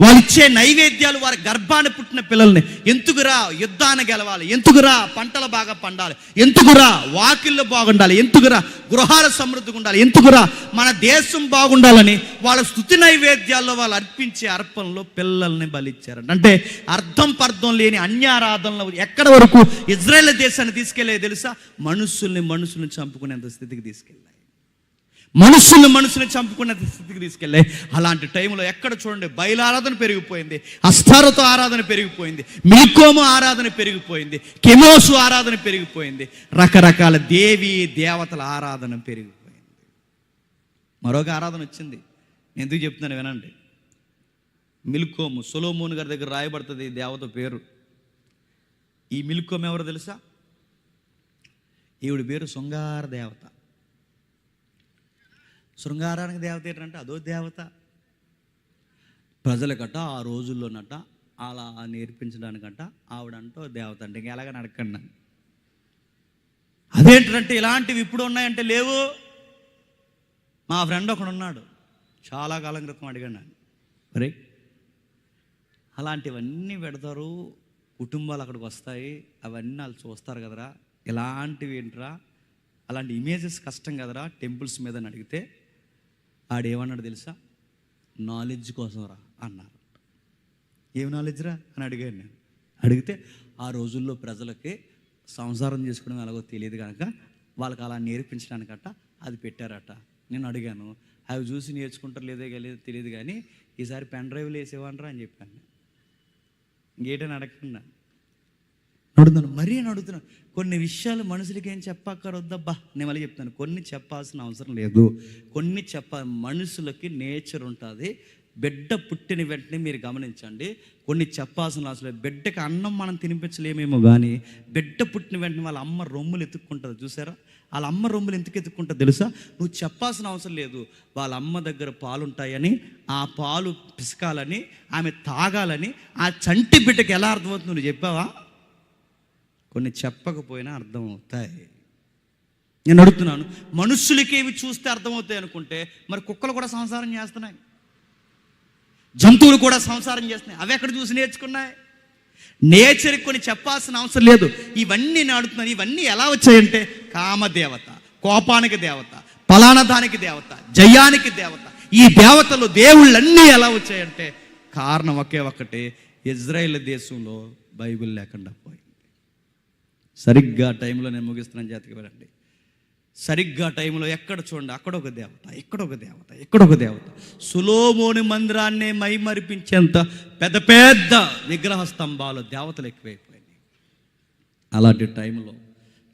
వాళ్ళు ఇచ్చే నైవేద్యాలు వారి గర్భాన్ని పుట్టిన పిల్లల్ని. ఎందుకురా యుద్ధాన్ని గెలవాలి, ఎందుకురా పంటలు బాగా పండాలి, ఎందుకురా వాకిళ్ళు బాగుండాలి, ఎందుకురా గృహాల సమృద్ధిగా ఉండాలి, ఎందుకురా మన దేశం బాగుండాలని వాళ్ళ స్తుతి నైవేద్యాల్లో వాళ్ళు అర్పించే అర్పణలో పిల్లల్ని బలిచ్చారంట. అంటే అర్థం పర్థం లేని అన్యారాధనలో ఎక్కడ వరకు ఇజ్రాయేల్ దేశాన్ని తీసుకెళ్ళే తెలుసా? మనుషుల్ని చంపుకునేంత స్థితికి తీసుకెళ్ళాయి. మనుషుల్ని చంపుకునే స్థితికి తీసుకెళ్ళాయి. అలాంటి టైంలో ఎక్కడ చూడండి బయలారాధన పెరిగిపోయింది, అస్తారతో ఆరాధన పెరిగిపోయింది, మిల్కోము ఆరాధన పెరిగిపోయింది, కెమోసు ఆరాధన పెరిగిపోయింది, రకరకాల దేవి దేవతల ఆరాధన పెరిగిపోయింది. మరొక ఆరాధన వచ్చింది. నేను ఎందుకు చెప్తున్నాను వినండి. మిల్కోము, సొలొమోను గారి దగ్గర రాయబడుతుంది ఈ దేవత పేరు. ఈ మిల్కోము ఎవరు తెలుసా? ఈవిడ పేరు శృంగార దేవత. శృంగారానికి దేవత ఏంటంటే అదో దేవత. ప్రజలకట ఆ రోజుల్లోనట అలా నేర్పించడానికంట ఆవిడంటో దేవత. అంటే ఇంక ఎలాగని అడగండి. అదేంటంటే ఇలాంటివి ఇప్పుడు ఉన్నాయంటే లేవు. మా ఫ్రెండ్ ఒకడు ఉన్నాడు, చాలా కాలం క్రితం అడిగాను. మరి అలాంటివన్నీ పెడతారు, కుటుంబాలు అక్కడికి వస్తాయి, అవన్నీ వాళ్ళు చూస్తారు కదరా, ఇలాంటివి ఏంట్రా, అలాంటి ఇమేజెస్ కష్టం కదరా టెంపుల్స్ మీద అని అడిగితే ఆడేమన్నాడు తెలుసా? నాలెడ్జ్ కోసం రా అన్నారు. ఏం నాలెడ్జ్ రా అని అడిగాను నేను. అడిగితే ఆ రోజుల్లో ప్రజలకి సంసారం చేసుకోవడం ఎలాగో తెలియదు కనుక వాళ్ళకి అలా నేర్పించడానికట అది పెట్టారట. నేను అడిగాను, అవి చూసి నేర్చుకుంటారు లేదో తెలియదు కానీ ఈసారి పెన్ డ్రైవ్లు వేసేవానరా అని చెప్పాను. ఇంకేటని అడగకుండా అడుగుతున్నాను, మరీ అని అడుగుతున్నాను. కొన్ని విషయాలు మనుషులకి ఏం చెప్పక్కరొద్దబ్బా. నేను మళ్ళీ చెప్తాను, కొన్ని చెప్పాల్సిన అవసరం లేదు. కొన్ని మనుషులకి నేచర్ ఉంటుంది. బిడ్డ పుట్టిన వెంటనే మీరు గమనించండి, కొన్ని చెప్పాల్సిన అవసరం లేదు. బిడ్డకి అన్నం మనం తినిపించలేమేమో కానీ బిడ్డ పుట్టిన వెంటనే వాళ్ళ అమ్మ రొమ్ములు ఎత్తుక్కుంటుంది. చూసారా, వాళ్ళ అమ్మ రొమ్ములు ఎందుకు ఎత్తుక్కుంటుంది తెలుసా? నువ్వు చెప్పాల్సిన అవసరం లేదు. వాళ్ళ అమ్మ దగ్గర పాలు ఉంటాయని, ఆ పాలు పిసకాలని, ఆమె తాగాలని ఆ చంటి బిడ్డకి ఎలా అర్థమవుతుంది నువ్వు చెప్పావా? కొన్ని చెప్పకపోయినా అర్థమవుతాయి. నేను అడుగుతున్నాను, మనుషులకి ఇవి చూస్తే అర్థమవుతాయి అనుకుంటే మరి కుక్కలు కూడా సంసారం చేస్తున్నాయి, జంతువులు కూడా సంసారం చేస్తున్నాయి. అవి ఎక్కడ చూసి నేర్చుకున్నాయి? నేచర్కి కొన్ని చెప్పాల్సిన అవసరం లేదు. ఇవన్నీ నేను అడుగుతున్నాను, ఇవన్నీ ఎలా వచ్చాయంటే కామదేవత, కోపానికి దేవత, పలానా దానికి దేవత, జయానికి దేవత, ఈ దేవతలు దేవుళ్ళన్నీ ఎలా వచ్చాయంటే కారణం ఒకే ఒక్కటే, ఇజ్రాయేల్ దేశంలో బైబిల్ లేకుండా పోయింది. సరిగ్గా టైంలో నేను ముగిస్తున్నాను, జాతికి వెళ్ళండి. సరిగ్గా టైంలో ఎక్కడ చూడండి, అక్కడొక దేవత, ఇక్కడొక దేవత, ఇక్కడొక దేవత. సొలొమోను మందిరాన్నే మైమరిపించేంత పెద్ద పెద్ద విగ్రహ స్తంభాలు, దేవతలు ఎక్కువైపోయినాయి. అలాంటి టైంలో,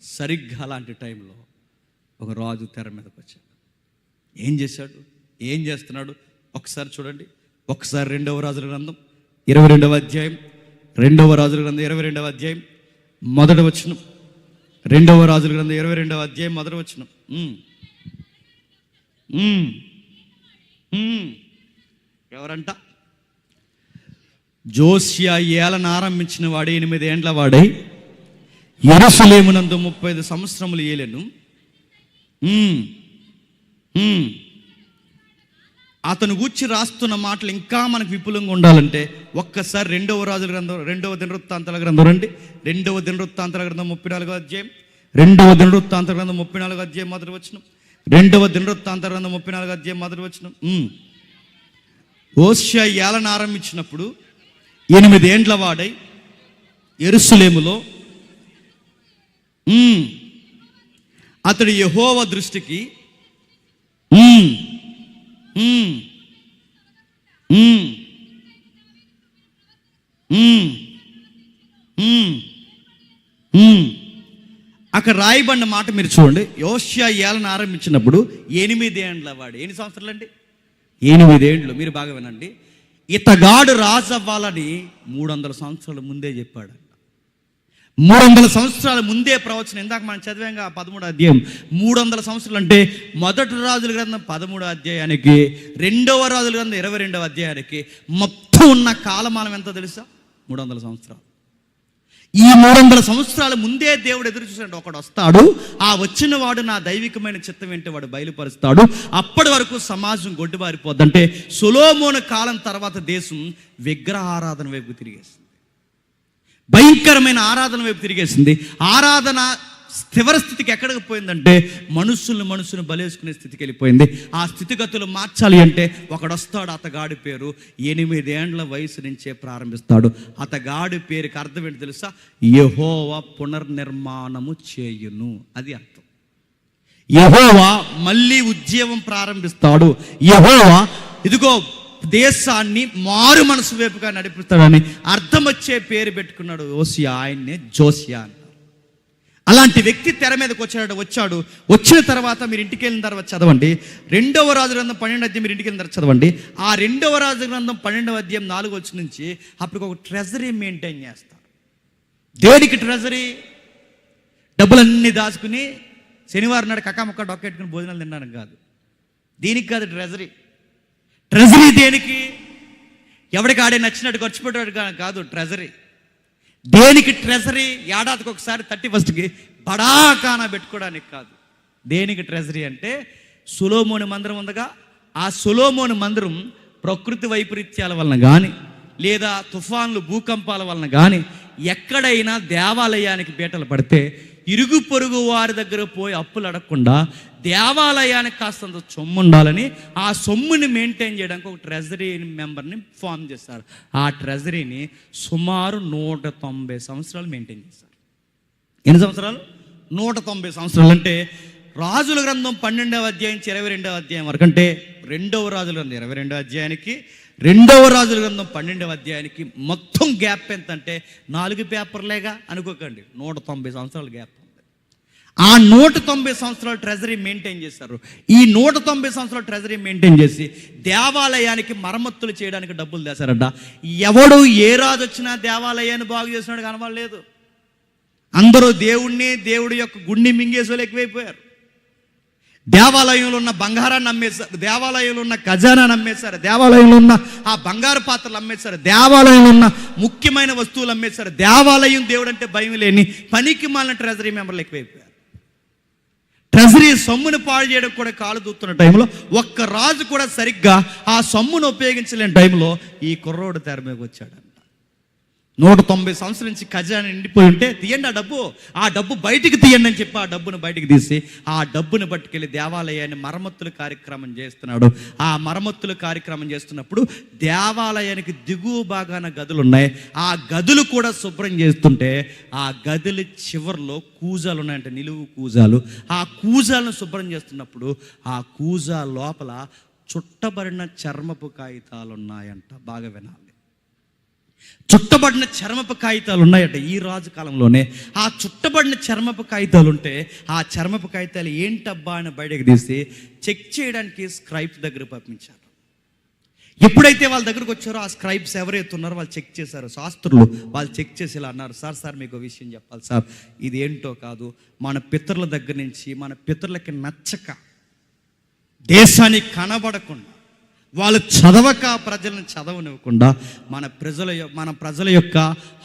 సరిగ్గా అలాంటి టైంలో ఒక రాజు తెర మీదకి వచ్చాడు. ఏం చేశాడు, ఏం చేస్తున్నాడు ఒకసారి చూడండి. ఒకసారి 2వ రాజుల గ్రంథం 22వ అధ్యాయం, 2వ రాజుల గ్రంథం 22వ అధ్యాయం మొదటి వచనం. 2వ రాజుల గ్రంథం 22వ అధ్యాయం మొదటి వచనం. ఎవరంట? జోసియా ఏలన ఆరంభించిన వాడే 8 ఏండ్ల వాడై యెరూషలేమునందు 35 సంవత్సరములు ఏలెను. అతను గూర్చి రాస్తున్న మాటలు ఇంకా మనకు విపులంగా ఉండాలంటే ఒక్కసారి 2వ రాజుల గ్రంథం 2వ దినవృత్తాంతాల గ్రంథం రండి. 2వ దినవృత్తాంతాల గ్రంథం 34వ అధ్యాయం, 2వ దినవృత్తాంతాల గ్రంథం 34వ అధ్యాయం మొదటి వచనం. 2వ దినవృత్తాంతాల గ్రంథం 34వ అధ్యాయం మొదటి వచనం. హోషేయ ఏలన ఆరంభించినప్పుడు 8 ఏండ్ల వాడై యెరూషలేములో అతడు యెహోవా దృష్టికి అక్కడ రాయబడిన మాట మీరు చూడండి. యోషియా ఏలన ఆరంభించినప్పుడు 8 ఏండ్ల వాడు. ఎన్ని సంవత్సరాలు అండి? 8 ఏండ్లు. మీరు బాగా వినండి. ఇతగాడు రాజు అవ్వాలని 300 సంవత్సరాల ముందే చెప్పాడు. 300 సంవత్సరాల ముందే ప్రవచనం. ఇందాక మనం చదివాంగా 13వ అధ్యాయం. 300 సంవత్సరాలు అంటే మొదటి రాజుల గ్రంథం 13వ అధ్యాయానికి, 2వ రాజుల గ్రంథం 22వ అధ్యాయానికి మొత్తం ఉన్న కాలమానం ఎంతో తెలుసా? 300 సంవత్సరాలు. ఈ 300 సంవత్సరాల ముందే దేవుడు ఎదురు చూసాడు, ఒకడు వస్తాడు, ఆ వచ్చిన వాడు నా దైవికమైన చిత్తం ఏంటి వాడు బయలుపరుస్తాడు. అప్పటి వరకు సమాజం గొడ్డుబారిపోద్దంటే సొలొమోను కాలం తర్వాత దేశం విగ్రహారాధన వైపు తిరిగేసింది, భయంకరమైన ఆరాధన వైపు తిరిగేసింది. ఆరాధన స్థిర స్థితికి ఎక్కడికి పోయిందంటే మనుషులు బలేసుకునే స్థితికి వెళ్ళిపోయింది. ఆ స్థితిగతులు మార్చాలి అంటే ఒకడొస్తాడు, అతగాడి పేరు 8 ఏండ్ల వయసు నుంచే ప్రారంభిస్తాడు. అతగాడి పేరుకి అర్థం ఏంటి తెలుసా? యెహోవా పునర్నిర్మాణము చేయును, అది అర్థం. యెహోవా మళ్ళీ ఉద్యమం ప్రారంభిస్తాడు. యెహోవా ఇదిగో దేశాన్ని మారు మనసు వైపుగా నడిపిస్తాడని అర్థం వచ్చే పేరు పెట్టుకున్నాడు యోషియా. ఆయన్నే జోసియా అంటారు. అలాంటి వ్యక్తి తెర మీదకి వచ్చాడు. వచ్చిన తర్వాత మీరు ఇంటికి వెళ్ళిన తర్వాత చదవండి 2వ రాజుల గ్రంథం 12వ అధ్యాయం. మీరు ఇంటికి వెళ్ళిన తర్వాత చదవండి. ఆ 2వ రాజుల గ్రంథం 12వ అధ్యాయం 4వ వచనం నుంచి అప్పుడు ఒక ట్రెజరీ మెయింటైన్ చేస్తారు. దేనికి ట్రెజరీ? డబ్బులన్నీ దాచుకుని శనివారం నాడు కక్కాముక్క డొక్కెట్టుకుని భోజనాలు తినడానికి కాదు. దీనికి కాదు ట్రెజరీ. ట్రెజరీ దేనికి? ఎవడికి ఆడే నచ్చినట్టు ఖర్చు పెట్టాడు కాదు ట్రెజరీ. దేనికి ట్రెజరీ? ఏడాదికి ఒకసారి 31కి బడాకానా పెట్టుకోవడానికి కాదు. దేనికి ట్రెజరీ అంటే సొలొమోను మందిరం ఉందిగా, ఆ సొలొమోను మందిరం ప్రకృతి వైపరీత్యాల వలన కానీ లేదా తుఫాన్లు భూకంపాల వలన కానీ ఎక్కడైనా దేవాలయానికి బీటలు పడితే ఇరుగు పొరుగు వారి దగ్గర పోయి అప్పులు అడగకుండా దేవాలయానికి కాస్తంత సొమ్ము ఉండాలని ఆ సొమ్ముని మెయింటైన్ చేయడానికి ఒక ట్రెజరీ మెంబర్ని ఫామ్ చేస్తారు. ఆ ట్రెజరీని సుమారు 190 సంవత్సరాలు మెయింటైన్ చేస్తారు. ఎన్ని సంవత్సరాలు? 190 సంవత్సరాలు అంటే రాజుల గ్రంథం 12వ అధ్యాయం 22వ అధ్యాయం వరకు, అంటే 2వ రాజుల గ్రంథం 22వ అధ్యాయానికి 2వ రాజుల గ్రంథం 12వ అధ్యాయానికి మొత్తం గ్యాప్ ఎంత అంటే 4 పేపర్లేగా అనుకోకండి. 190 సంవత్సరాల గ్యాప్ ఉంది. ఆ 190 సంవత్సరాల ట్రెజరీ మెయింటైన్ చేశారు. ఈ 190 సంవత్సరాల ట్రెజరీ మెయింటైన్ చేసి దేవాలయానికి మరమ్మతులు చేయడానికి డబ్బులు తెశారట. ఎవడు ఏ రాజు వచ్చినా దేవాలయాన్ని బాగు చేసినాడు కనబడలేదు. అందరూ దేవుడి యొక్క గుండి మింగేసోలు ఎక్కువైపోయారు. దేవాలయంలో ఉన్న బంగారాన్ని అమ్మేశారు, దేవాలయంలో ఉన్న ఖజానాన్ని అమ్మేశారు, దేవాలయంలో ఉన్న ఆ బంగారు పాత్రలు అమ్మేశారు, దేవాలయంలో ఉన్న ముఖ్యమైన వస్తువులు అమ్మేశారు. దేవాలయం దేవుడు అంటే భయం లేని పనికి మాలిన ట్రెజరీ మెంబర్లు ఎక్కువైపోయారు. ట్రెజరీ సొమ్మును పాడు చేయడం కూడా కాలు దూస్తున్న టైంలో ఒక్క రాజు కూడా సరిగ్గా ఆ సొమ్మును ఉపయోగించలేని టైంలో ఈ కుర్రోడు తెర మీద వచ్చాడు. 190 సంవత్సరాల నుంచి ఖజానా నిండిపోయి ఉంటే తీయండి ఆ డబ్బు బయటికి తీయండి అని చెప్పి ఆ డబ్బును బయటికి తీసి ఆ డబ్బును పట్టుకెళ్ళి దేవాలయాన్ని మరమ్మతుల కార్యక్రమం చేస్తున్నాడు. ఆ మరమ్మతుల కార్యక్రమం చేస్తున్నప్పుడు దేవాలయానికి దిగువ భాగాన గదులు ఉన్నాయి. ఆ గదులు కూడా శుభ్రం చేస్తుంటే ఆ గదుల చివరిలో కూజాలు ఉన్నాయంట, నిలువు కూజాలు. ఆ కూజాలను శుభ్రం చేస్తున్నప్పుడు ఆ కూజా లోపల చుట్టబడిన చర్మపు కాగితాలు ఉన్నాయంట. బాగా వినాలి, చుట్టబడిన చర్మపు కాగితాలు ఉన్నాయట. ఈ రాజు కాలంలోనే ఆ చుట్టబడిన చర్మపు కాగితాలు ఉంటే ఆ చర్మపు కాగితాలు ఏంటబ్బా అని బయటకు తీసి చెక్ చేయడానికి స్క్రైబ్స్ దగ్గర పంపించారు. ఎప్పుడైతే వాళ్ళ దగ్గరకు వచ్చారో ఆ స్క్రైబ్స్ ఎవరైతే ఉన్నారో వాళ్ళు చెక్ చేశారు, శాస్త్రులు వాళ్ళు చెక్ చేసి ఇలా అన్నారు, సార్ మీకు విషయం చెప్పాలి సార్, ఇది ఏంటో కాదు, మన పితరుల దగ్గర నుంచి మన పితరులకి నచ్చక దేశానికి కనబడకుండా వాళ్ళు చదవక ప్రజలను చదవనివ్వకుండా మన ప్రజల యొక్క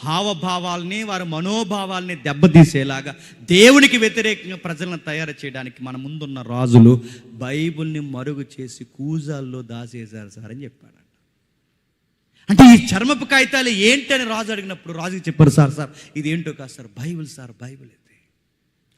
హావభావాల్ని వారి మనోభావాల్ని దెబ్బతీసేలాగా దేవునికి వ్యతిరేకంగా ప్రజలను తయారు చేయడానికి మన ముందున్న రాజులు బైబిల్ని మరుగు చేసి కూజాల్లో దాచేశారు సార్ అని చెప్పాడు. అంటే ఈ చర్మపు కాగితాలు ఏంటని రాజు అడిగినప్పుడు రాజుకి చెప్పారు, సార్ ఇది ఏంటో కాదు సార్, బైబిల్ సార్, బైబిల్.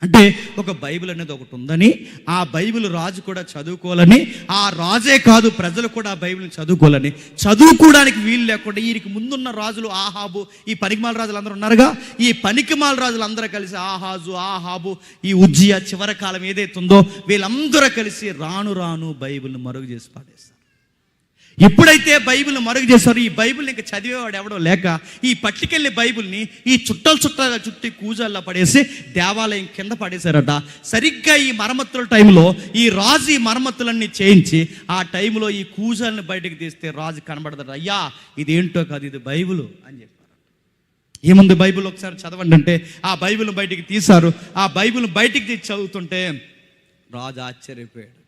అంటే ఒక బైబిల్ అనేది ఒకటి ఉందని, ఆ బైబిల్ రాజు కూడా చదువుకోవాలని, ఆ రాజే కాదు ప్రజలు కూడా ఆ బైబిల్ని చదువుకోవాలని, చదువుకోవడానికి వీలు లేకుండా వీరికి ముందున్న రాజులు ఆహాబు, ఈ పనికిమాల రాజులు అందరూ ఉన్నారుగా, ఈ పనికిమాల రాజులు అందరూ కలిసి ఆహాబు ఈ ఉజ్జియా చివరి కాలం ఏదైతే ఉందో వీళ్ళందరూ కలిసి రాను బైబిల్ని మరుగు చేసి పాడేస్తారు. ఎప్పుడైతే బైబిల్ని మరుగు చేశారో ఈ బైబిల్ని ఇంకా చదివేవాడు ఎవడో లేక ఈ పట్టుకెళ్ళి బైబిల్ని ఈ చుట్టాలుగా చుట్టి కూజాల్లో పడేసి దేవాలయం కింద పడేశారట. సరిగ్గా ఈ మరమ్మతుల టైంలో ఈ రాజు ఈ మరమ్మతులన్నీ చేయించి ఆ టైంలో ఈ కూజాలను బయటకు తీస్తే రాజు కనబడదట, అయ్యా ఇది ఏంటో కాదు, ఇది బైబిల్ అని చెప్పారు. ఏముంది బైబిల్ ఒకసారి చదవండి అంటే ఆ బైబిల్ బయటికి తీశారు. ఆ బైబిల్ బయటికి తీసి చదువుతుంటే రాజు ఆశ్చర్యపోయాడు.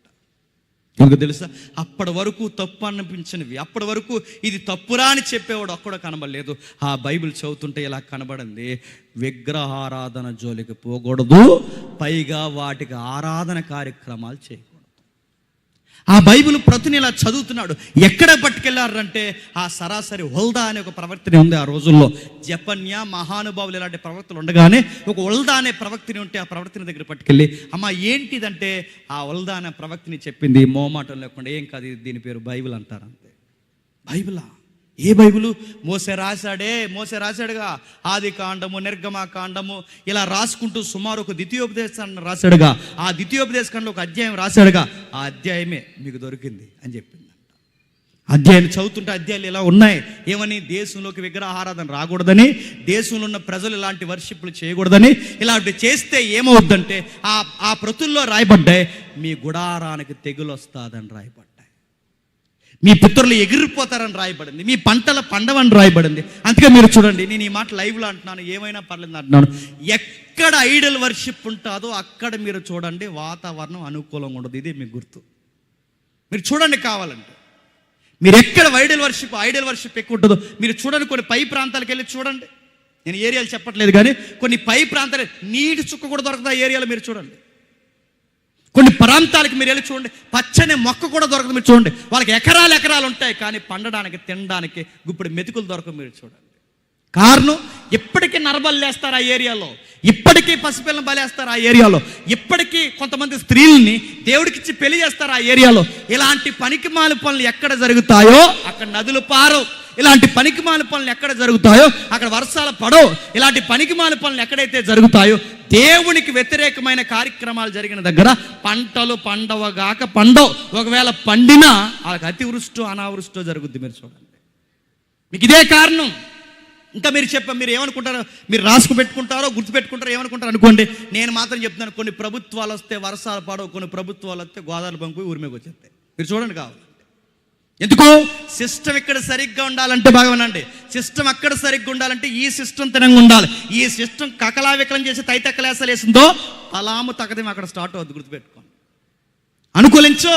ఎందుకు తెలుసా, అప్పటి వరకు తప్పు అనిపించినవి, అప్పటి వరకు ఇది తప్పురా అని చెప్పేవాడు ఒక్కడో కనబడలేదు. ఆ బైబిల్ చదువుతుంటే ఇలా కనబడింది, విగ్రహారాధన జోలికి పోకూడదు, పైగా వాటికి ఆరాధన కార్యక్రమాలు చేయకూడదు. ఆ బైబిల్ ప్రతిని ఇలా చదువుతున్నాడు. ఎక్కడ పట్టుకెళ్ళారంటే ఆ సరాసరి హుల్దా అనే ఒక ప్రవక్తని ఉంది. ఆ రోజుల్లో జపన్య మహానుభావులు ఇలాంటి ప్రవక్తలు ఉండగానే ఒక హుల్దా అనే ప్రవక్తని ఉంటే ఆ ప్రవక్తని దగ్గర పట్టుకెళ్ళి, అమ్మ ఏంటిదంటే ఆ హుల్దా అనే ప్రవక్తని చెప్పింది మోమాటం లేకుండా, ఏం కాదు దీని పేరు బైబిల్ అంటారు అంతే. బైబిలా? ఏ బైబిలు? మోసే రాశాడుగా ఆది కాండము, నిర్గమకాండము ఇలా రాసుకుంటూ సుమారు ఒక ద్వితీయోపదేశాన్ని రాశాడుగా. ఆ ద్వితీయోపదేశకాండలో ఒక అధ్యాయం రాశాడుగా. ఆ అధ్యాయమే మీకు దొరికింది అని చెప్పింది. అధ్యాయం చదువుతుంటే అధ్యాయాలు ఇలా ఉన్నాయి, ఏమని? దేశంలోకి విగ్రహారాధన రాకూడదని, దేశంలో ఉన్న ప్రజలు ఇలాంటి వర్షిప్లు చేయకూడదని, ఇలాంటి చేస్తే ఏమవుద్దంటే ఆ ప్రతుల్లో రాయబడ్డాయి, మీ గుడారానికి తెగులు వస్తుందని రాయబడ్డాయి, మీ పితరులు ఎగిరిపోతారని రాయబడింది, మీ పంటల పండవని రాయబడింది. అందుకే మీరు చూడండి, నేను ఈ మాట లైవ్లో అంటున్నాను, ఏమైనా పర్లేదు అంటున్నాను, ఎక్కడ ఐడల్ వర్షిప్ ఉంటుందో అక్కడ మీరు చూడండి వాతావరణం అనుకూలంగా ఉండదు. ఇది మీకు గుర్తు. మీరు చూడండి, కావాలంటే మీరు ఎక్కడ ఐడల్ వర్షిప్ ఎక్కువ ఉంటుందో మీరు చూడండి. కొన్ని పై ప్రాంతాలకు వెళ్ళి చూడండి. నేను ఏరియాలు చెప్పట్లేదు కానీ కొన్ని పై ప్రాంతాలు నీటి చుక్క కూడా దొరకదు ఆ ఏరియాలో. మీరు చూడండి, కొన్ని ప్రాంతాలకు మీరు వెళ్ళి చూడండి, పచ్చని మొక్క కూడా దొరకదు. మీరు చూడండి, వాళ్ళకి ఎకరాలు ఉంటాయి కానీ పండడానికి తినడానికి గుప్పుడు మెతుకులు దొరకదు. మీరు చూడండి, కారణం ఇప్పటికీ నరబలేస్తారు ఆ ఏరియాలో, ఇప్పటికీ పసిపిల్లని బలేస్తారు ఆ ఏరియాలో, ఇప్పటికీ కొంతమంది స్త్రీలని దేవుడికిచ్చి పెళ్లి చేస్తారు ఆ ఏరియాలో. ఇలాంటి పనికిమాల పనులు ఎక్కడ జరుగుతాయో అక్కడ నదులు పారవు, ఇలాంటి పనికిమాల పనులు ఎక్కడ జరుగుతాయో అక్కడ వర్షాలు పడవు. ఇలాంటి పనికిమాల పనులు ఎక్కడైతే జరుగుతాయో దేవునికి వ్యతిరేకమైన కార్యక్రమాలు జరిగిన దగ్గర పంటలు పండవగాక పండవు. ఒకవేళ పండినా వాళ్ళకి అతివృష్టో అనావృష్టో జరుగుద్ది. మీరు చూడండి, మీకు ఇదే కారణం. ఇంకా మీరు ఏమనుకుంటారో, మీరు రాసుకు పెట్టుకుంటారో గుర్తుపెట్టుకుంటారో ఏమనుకుంటారో అనుకోండి. నేను మాత్రం చెప్తున్నాను, కొన్ని ప్రభుత్వాలు వస్తే వర్షాలు పడవు, కొన్ని ప్రభుత్వాలు వస్తే గోదావరి బంకు ఊరి మీదకి వచ్చేస్తాయి. మీరు చూడండి కావాలి. ఎందుకు? సిస్టమ్ ఇక్కడ సరిగ్గా ఉండాలంటే బాగా వినండి, సిస్టమ్ అక్కడ సరిగ్గా ఉండాలంటే ఈ సిస్టమ్ తినంగా ఉండాలి. ఈ సిస్టమ్ కకలావికలం చేసి తైతక్కలేసలు వేసిందో అలాము తగదేమో అక్కడ స్టార్ట్ అవుద్ది. గుర్తుపెట్టుకోండి. అనుకూలించో,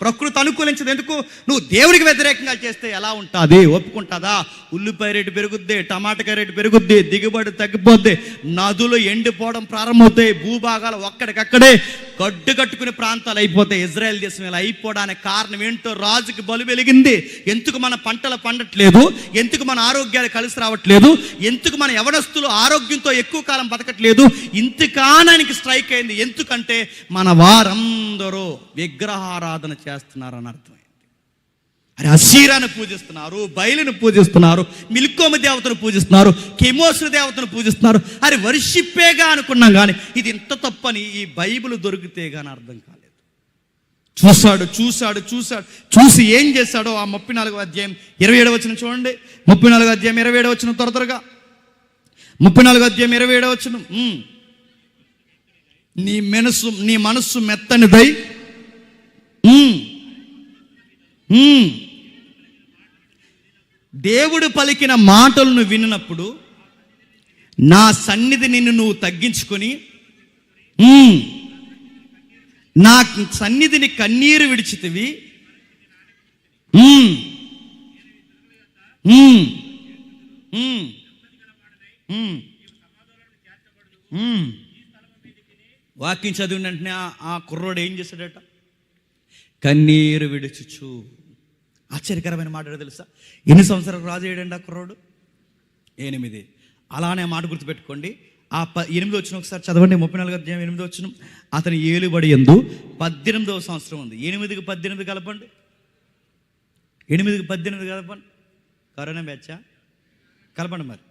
ప్రకృతి అనుకూలించదు. ఎందుకు? నువ్వు దేవుడికి వ్యతిరేకంగా చేస్తే ఎలా ఉంటుంది? ఒప్పుకుంటుందా? ఉల్లిపాయ రేటు పెరుగుద్ది, టమాటకాయ రేటు పెరుగుద్ది, దిగుబడి తగ్గిపోద్ది, నదులు ఎండిపోవడం ప్రారంభమవుతాయి, భూభాగాలు ఒక్కడికక్కడే గడ్డు కట్టుకునే ప్రాంతాలు అయిపోతాయి. ఇజ్రాయెల్ దేశం ఇలా అయిపోవడానికి కారణం ఏంటో రాజుకి బలు వెలిగింది. ఎందుకు మన పంటలు పండట్లేదు? ఎందుకు మన ఆరోగ్యాలు కలిసి రావట్లేదు? ఎందుకు మన యవనస్తులు ఆరోగ్యంతో ఎక్కువ కాలం బతకట్లేదు? ఇంతకానానికి స్ట్రైక్ అయింది. ఎందుకంటే మన వారందరూ విగ్రహారాధన చేస్తున్నారని అర్థమైంది. అరే అసీరాను పూజిస్తున్నారు, బయలును పూజిస్తున్నారు, మిల్కోమ దేవతను పూజిస్తున్నారు, కెమోసు దేవతను పూజిస్తున్నారు. అరే వర్షిప్పేగా అనుకున్నాం, కానీ ఇది ఇంత తప్పని ఈ బైబిల్ దొరికితే కానీ అర్థం కాలేదు. చూసి ఏం చేశాడో ఆ 34వ అధ్యాయం 27వ వచనం చూడండి. 34వ అధ్యాయం 27వ వచనం త్వరగా 34వ అధ్యాయం 27వ వచనం. నీ మనస్సు మెత్తనిదై దేవుడు పలికిన మాటలను విన్నప్పుడు నా సన్నిధి నిన్ను నువ్వు తగ్గించుకొని నా సన్నిధిని కన్నీరు విడిచితివి. వాక్యం చదివిన వెంటనే ఆ కుర్రోడు ఏం చేశాడట? కన్నీరు విడుచుచు. ఆశ్చర్యకరమైన మాట తెలుసా? ఎన్ని సంవత్సరాలు రాజు అయ్యాడండి ఆ కుర్రోడు? 8. అలానే మాట గుర్తుపెట్టుకోండి. ఆ 8 వచ్చిన ఒకసారి చదవండి. 34వ అధ్యాయం 8 వచ్చిన. అతని ఏలుబడి యందు 18వ సంవత్సరం ఉంది. 8కి 18 కలపండి. 8కి 18 కలపండి. కరోనా బ్యాచా? కలపండి మరి,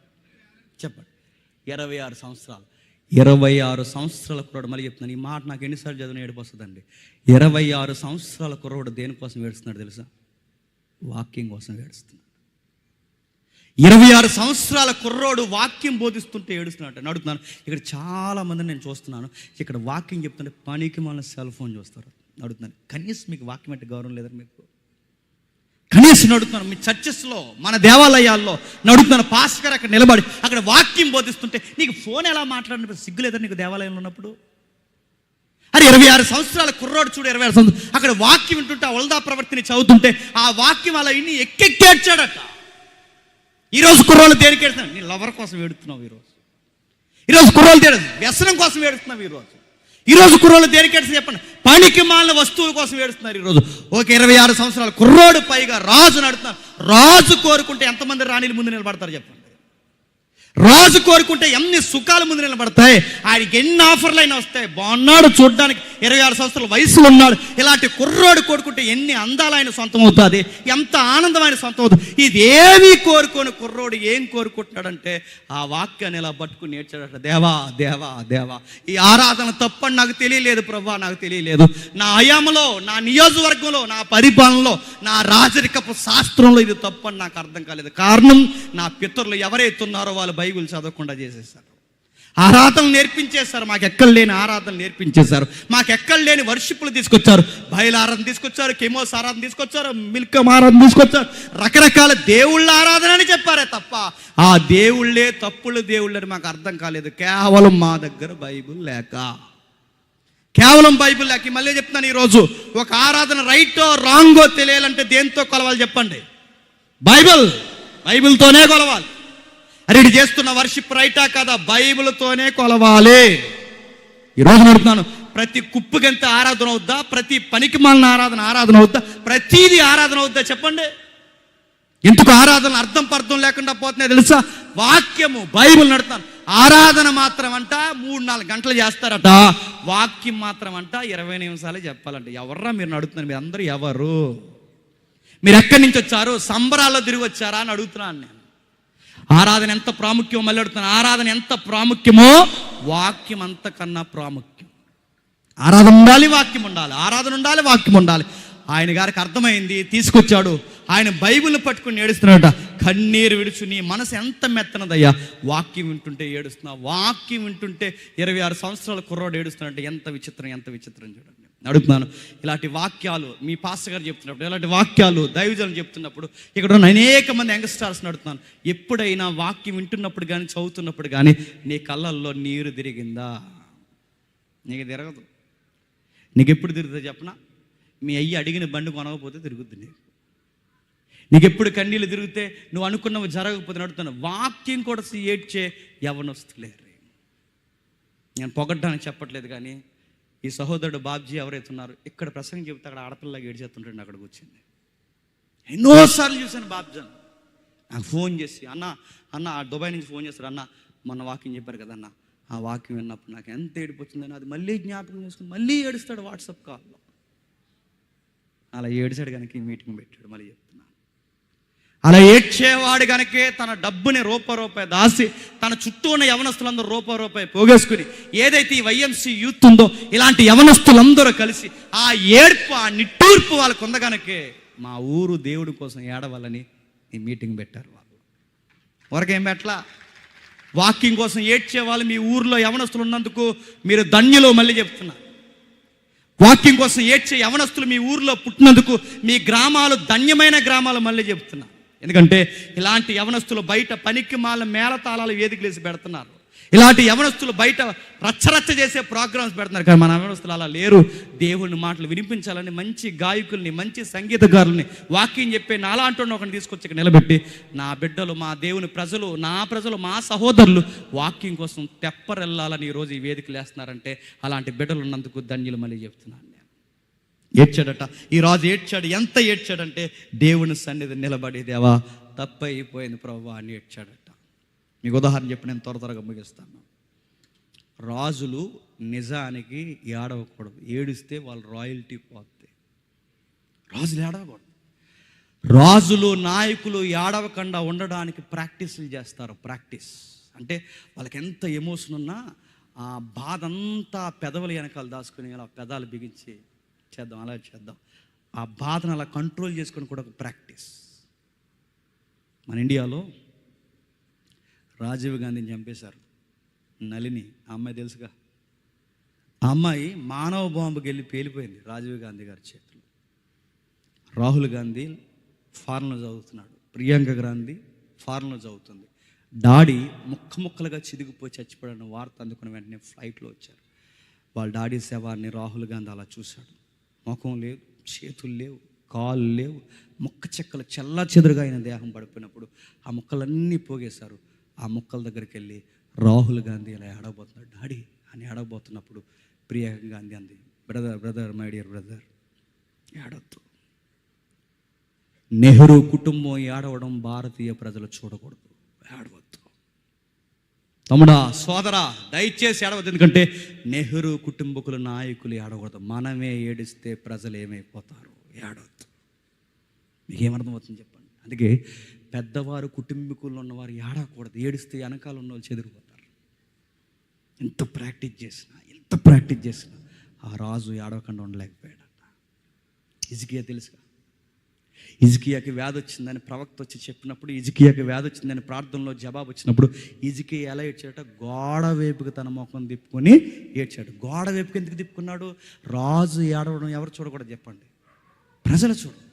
చెప్పండి. 26 సంవత్సరాలు. 26 సంవత్సరాల కుర్రోడు. మళ్ళీ చెప్తున్నాను, ఈ మాట నాకు ఎన్నిసార్లు చదివిన ఏడుపు వస్తుందండి. 26 సంవత్సరాల కుర్రోడు దేనికోసం ఏడుస్తున్నాడు తెలుసా? వాక్యం కోసం ఏడుస్తున్నాడు. 26 సంవత్సరాల కుర్రోడు వాక్యం బోధిస్తుంటే ఏడుస్తున్నాడు. అడుగుతున్నాను, ఇక్కడ చాలా మందిని నేను చూస్తున్నాను, ఇక్కడ వాక్యం చెప్తుంటే పనికి మన సెల్ ఫోన్ చూస్తారు. అడుగుతున్నాను, కనీసం మీకు వాక్యం అంటే గౌరవం లేదని మీకు? కనీసం అడుగుతున్నాను, మీ చర్చెస్లో మన దేవాలయాల్లో అడుగుతున్నాను, పాస్టర్ గారు అక్కడ నిలబడి అక్కడ వాక్యం బోధిస్తుంటే నీకు ఫోన్ ఎలా మాట్లాడినప్పుడు సిగ్గు లేదని నీకు దేవాలయంలో ఉన్నప్పుడు? అరే 26 సంవత్సరాల కుర్రోడు చూడు, 26 సంవత్సరాలు అక్కడ వాక్యం వింటుంటే ఆ వల్దా ప్రవర్తిని చదువుతుంటే ఆ వాక్యం అలా ఇన్ని ఎక్కెక్కేడ్చాడట. ఈరోజు కుర్రోళ్ళు దేనికి ఏడుతున్నావు? నీ లవర్ కోసం ఏడుతున్నావు. ఈరోజు కుర్రోళ్ళు వ్యసనం కోసం ఏడుస్తున్నావు. ఈరోజు కుర్రోళ్ళు దేనికి ఏడుస్తున్నా చెప్పండి? పనికి మాలిన వస్తువుల కోసం ఏడుస్తున్నారు. ఈరోజు ఒక 26 సంవత్సరాల కుర్రోడు పైగా రాజు నడుతున్నారు. రాజు కోరుకుంటే ఎంతమంది రాణిల ముందు నిలబడతారు చెప్పండి? రాజు కోరుకుంటే ఎన్ని సుఖాల ముందు నిలబడతాయి. ఆయనకి ఎన్ని ఆఫర్లు అయినా వస్తాయి. బాగున్నాడు చూడడానికి, 26 సంవత్సరాల వయసులో ఉన్నాడు. ఇలాంటి కుర్రోడు కోరుకుంటే ఎన్ని అందాలైన సొంతం అవుతుంది, ఎంత ఆనందమైన సొంతం అవుతుంది. ఇదేమీ కోరుకోని కుర్రోడు ఏం కోరుకుంటున్నాడంటే ఆ వాక్యాన్ని ఇలా పట్టుకుని నేర్చాడట. దేవా దేవా దేవా, ఈ ఆరాధన తప్పని నాకు తెలియలేదు ప్రభా, నాకు తెలియలేదు. నా హయాంలో, నా నియోజకవర్గంలో, నా పరిపాలనలో, నా రాజరికపు శాస్త్రంలో ఇది తప్పని నాకు అర్థం కాలేదు. కారణం, నా పితరులు ఎవరైతే ఉన్నారో వాళ్ళు బైబిల్ చదవకుండా చేసేసారు. ఆరాధన నేర్పించేశారు. మాకు ఎక్కడ లేని ఆరాధన నేర్పించేశారు. మాకు ఎక్కడ లేని వర్షిప్లు తీసుకొచ్చారు. బయలు ఆరాధన తీసుకొచ్చారు, కెమోస్ ఆరాధన తీసుకొచ్చారు, మిల్కం ఆరాధన తీసుకొచ్చారు. రకరకాల దేవుళ్ళ ఆరాధన అని చెప్పారే తప్ప ఆ దేవుళ్ళే తప్పులు దేవుళ్ళని మాకు అర్థం కాలేదు. కేవలం మా దగ్గర బైబిల్ లేక, కేవలం బైబిల్ లేక. మళ్ళీ చెప్తున్నాను, ఈరోజు ఒక ఆరాధన రైటో రాంగో తెలియాలంటే దేంతో కొలవాలి చెప్పండి? బైబిల్తోనే కొలవాలి. అరే ఇది చేస్తున్న వర్షిప్ రైటా కదా? బైబిల్తోనే కొలవాలి. ఈరోజు నడుతున్నాను, ప్రతి కుప్పుకెంత ఆరాధన అవుద్దా? ప్రతి పనికి మాలిన ఆరాధన అవుద్దా? ప్రతిదీ ఆరాధన అవుద్దా చెప్పండి? ఎందుకు ఆరాధన అర్థం పర్థం లేకుండా పోతున్నాయి తెలుసా? వాక్యము బైబిల్ నడుతున్నాను. ఆరాధన మాత్రం అంట 3-4 గంటలు చేస్తారట. వాక్యం మాత్రం అంట 20 నిమిషాలే చెప్పాలంట. ఎవర్రా మీరు నడుతున్నారు? మీరు అందరూ ఎవరు? మీరు ఎక్కడి నుంచి వచ్చారు? సంబరాల్లో తిరిగి వచ్చారా అని అడుగుతున్నాను నేను. ఆరాధన ఎంత ప్రాముఖ్యమో మళ్ళీ అడుగుతున్నాను. ఆరాధన ఎంత ప్రాముఖ్యమో వాక్యం అంతకన్నా ప్రాముఖ్యం. ఆరాధన ఉండాలి, వాక్యం ఉండాలి. ఆరాధన ఉండాలి, వాక్యం ఉండాలి. ఆయన గారికి అర్థమైంది, తీసుకొచ్చాడు. ఆయన బైబిల్ పట్టుకుని ఏడుస్తున్నాడట. కన్నీరు విడుచు, నీ మనసు ఎంత మెత్తనదయ్యా, వాక్యం వింటుంటే ఏడుస్తున్నావు. వాక్యం వింటుంటే 26 సంవత్సరాల కుర్రాడు ఏడుస్తున్నాడంటే ఎంత విచిత్రం, ఎంత విచిత్రం చూడండి. అడుగుతున్నాను, ఇలాంటి వాక్యాలు మీ పాస్టర్ గారు చెప్తున్నప్పుడు, ఇలాంటి వాక్యాలు దైవజనులు చెప్తున్నప్పుడు, ఇక్కడ ఉన్న అనేక మంది యంగ్స్టర్స్ని అడుగుతున్నాను, ఎప్పుడైనా వాక్యం వింటున్నప్పుడు కానీ చదువుతున్నప్పుడు కానీ నీ కళ్ళల్లో నీరు తిరిగిందా? నీకు తిరగదు. నీకు ఎప్పుడు తిరుగుతుంది చెప్పనా? మీ అయ్యి అడిగిన బండి కొనకపోతే తిరుగుద్ది నీకు ఎప్పుడు కన్నీళ్ళు తిరిగితే నువ్వు అనుకున్నవి జరగకపోతే అడుగుతాను. వాక్యం కూడా ఏడ్చే యవ్వనస్తులేరు. నేను పొగడ్డానికి చెప్పట్లేదు, కానీ ఈ సహోదరుడు బాబ్జీ ఎవరైతే ఉన్నారో ఇక్కడ ప్రసంగం చెబితే అక్కడ ఆడపిల్లగా ఏడ్చేస్తుంటాడు. అక్కడికి వచ్చింది. ఎన్నోసార్లు చూశాను బాబ్జాన్. నాకు ఫోన్ చేసి, అన్న దుబాయ్ నుంచి ఫోన్ చేస్తారు, అన్న మొన్న వాక్యం చెప్పారు కదన్న, ఆ వాక్యం విన్నప్పుడు నాకు ఎంత ఏడుపు వచ్చిందని అది మళ్ళీ జ్ఞాపకం చేసుకుని మళ్ళీ ఏడుస్తాడు వాట్సాప్ కాల్లో. అలా ఏడిచాడు కనుక ఈ మీటింగ్ పెట్టాడు. మళ్ళీ చెప్తున్నాను, అలా ఏడ్చేవాడు కనుకే తన డబ్బుని రూపాయి దాసి తన చుట్టూ ఉన్న యవనస్తులందరూ రూపాయి పోగేసుకుని ఏదైతే ఈ వైఎంసీ యూత్ ఉందో ఇలాంటి యవనస్తులందరూ కలిసి ఆ ఏడ్పు, ఆ నిట్టూర్పు వాళ్ళకు ఉందగనకే మా ఊరు దేవుడి కోసం ఏడవాలని ఈ మీటింగ్ పెట్టారు. వాళ్ళు వరకేం పెట్టలా, వాక్యం కోసం ఏడ్చే వాళ్ళు మీ ఊర్లో యవనస్తులు ఉన్నందుకు మీరు ధన్యులు. మళ్ళీ చెప్తున్నా, వాక్యం కోసం ఏడ్చే యవనస్తులు మీ ఊర్లో పుట్టినందుకు మీ గ్రామాలు ధన్యమైన గ్రామాలు. మళ్ళీ చెప్తున్నా, ఎందుకంటే ఇలాంటి యవనస్తులు బయట పనికి మాల మేళతాళాలు వేదికలేసి పెడుతున్నారు. ఇలాంటి యవనస్తులు బయట రచ్చరచ్చ చేసే ప్రోగ్రామ్స్ పెడుతున్నారు. కానీ మన యవనస్తులు అలా లేరు. దేవుని మాటలు వినిపించాలని మంచి గాయకుల్ని, మంచి సంగీతకారుల్ని, వాక్యం చెప్పే నాలాంటి ఒకరిని తీసుకొచ్చి ఇక్కడ నిలబెట్టి నా బిడ్డలు, మా దేవుని ప్రజలు, నా ప్రజలు, మా సహోదరులు వాక్యం కోసం తెప్పరెళ్ళాలని ఈరోజు ఈ వేదికలు వేస్తున్నారంటే అలాంటి బిడ్డలు ఉన్నందుకు ధన్యులు. మళ్ళీ చెప్తున్నాను, నేను ఏడ్చాడట ఈ రాజు. ఏడ్చాడు. ఎంత ఏడ్చాడంటే దేవుని సన్నిధి నిలబడి, దేవా తప్పైపోయింది ప్రభువా అని ఏడ్చాడట. మీకు ఉదాహరణ చెప్పి నేను త్వరగా ముగిస్తాను. రాజులు నిజానికి ఏడవకూడదు. ఏడిస్తే వాళ్ళ రాయల్టీ పోద్ది. రాజులు ఏడవకూడదు. రాజులు, నాయకులు ఏడవకుండా ఉండడానికి ప్రాక్టీసులు చేస్తారు. ప్రాక్టీస్ అంటే వాళ్ళకి ఎంత ఎమోషన్ ఉన్నా ఆ బాధ అంతా పెదవులు వెనకాల దాచుకుని అలా పెదాలు బిగించి చేద్దాం, అలా చేద్దాం, ఆ బాధను అలా కంట్రోల్ చేసుకొని కూడా ఒక ప్రాక్టీస్. మన ఇండియాలో రాజీవ్ గాంధీని చంపేశారు. నళిని, ఆ అమ్మాయి తెలుసుగా, ఆ అమ్మాయి మానవ బాంబుకి వెళ్ళి పేలిపోయింది రాజీవ్ గాంధీ గారి చేతిలో. రాహుల్ గాంధీ ఫారెన్లో చదువుతున్నాడు, ప్రియాంక గాంధీ ఫారెన్లో చదువుతుంది. డాడీ ముక్కలుగా చిదిగిపోయి చచ్చిపోయాడన్న వార్త అందుకుని వెంటనే ఫ్లైట్లో వచ్చారు. వాళ్ళ డాడీ శవాన్ని రాహుల్ గాంధీ అలా చూశాడు. ముఖం లేదు, చేతులు లేవు, కాళ్ళు లేవు, ముక్క చెక్కలు చెల్లా చెదురుగా అయిన దేహం పడిపోయినప్పుడు ఆ ముక్కలన్నీ పోగేశారు. ఆ ముక్కల దగ్గరికి వెళ్ళి రాహుల్ గాంధీ ఇలా ఏడవబోతున్నాడు, డాడీ అని ఏడవబోతున్నప్పుడు ప్రియాంక గాంధీ అంది, బ్రదర్ మై డియర్ బ్రదర్, ఏడవద్దు. నెహ్రూ కుటుంబం ఏడవడం భారతీయ ప్రజలు చూడకూడదు, ఏడవద్దు. తమ్ముడా, సోదరా, దయచేసి ఏడవద్దు. ఎందుకంటే నెహ్రూ కుటుంబకుల నాయకులు ఏడవకూడదు. మనమే ఏడిస్తే ప్రజలు ఏమైపోతారు, ఏడవద్దు. మీకేమర్థమవుతుంది చెప్పండి. అందుకే పెద్దవారు, కుటుంబీకుల్లో ఉన్నవారు ఏడవకూడదు. ఏడిస్తే వెనకాల ఉన్న వాళ్ళు చెదిరిపోతారు. ఎంత ప్రాక్టీస్ చేసినా ఆ రాజు ఏడవకుండా ఉండలేకపోయాడట. హిజ్కియా తెలుసుగా, హిజ్కియాకి వ్యాధి వచ్చిందని ప్రవక్త వచ్చి చెప్పినప్పుడు, హిజ్కియాకి వ్యాధి వచ్చిందని ప్రార్థనలో జవాబు వచ్చినప్పుడు హిజ్కియా ఎలా ఏడ్చాడట? గోడ వైపుకి తన ముఖం తిప్పుకొని ఏడ్చాడు. గోడ వైపుకి ఎందుకు తిప్పుకున్నాడు? రాజు ఏడవడం ఎవరు చూడకూడదు చెప్పండి? ప్రజలు చూడరు.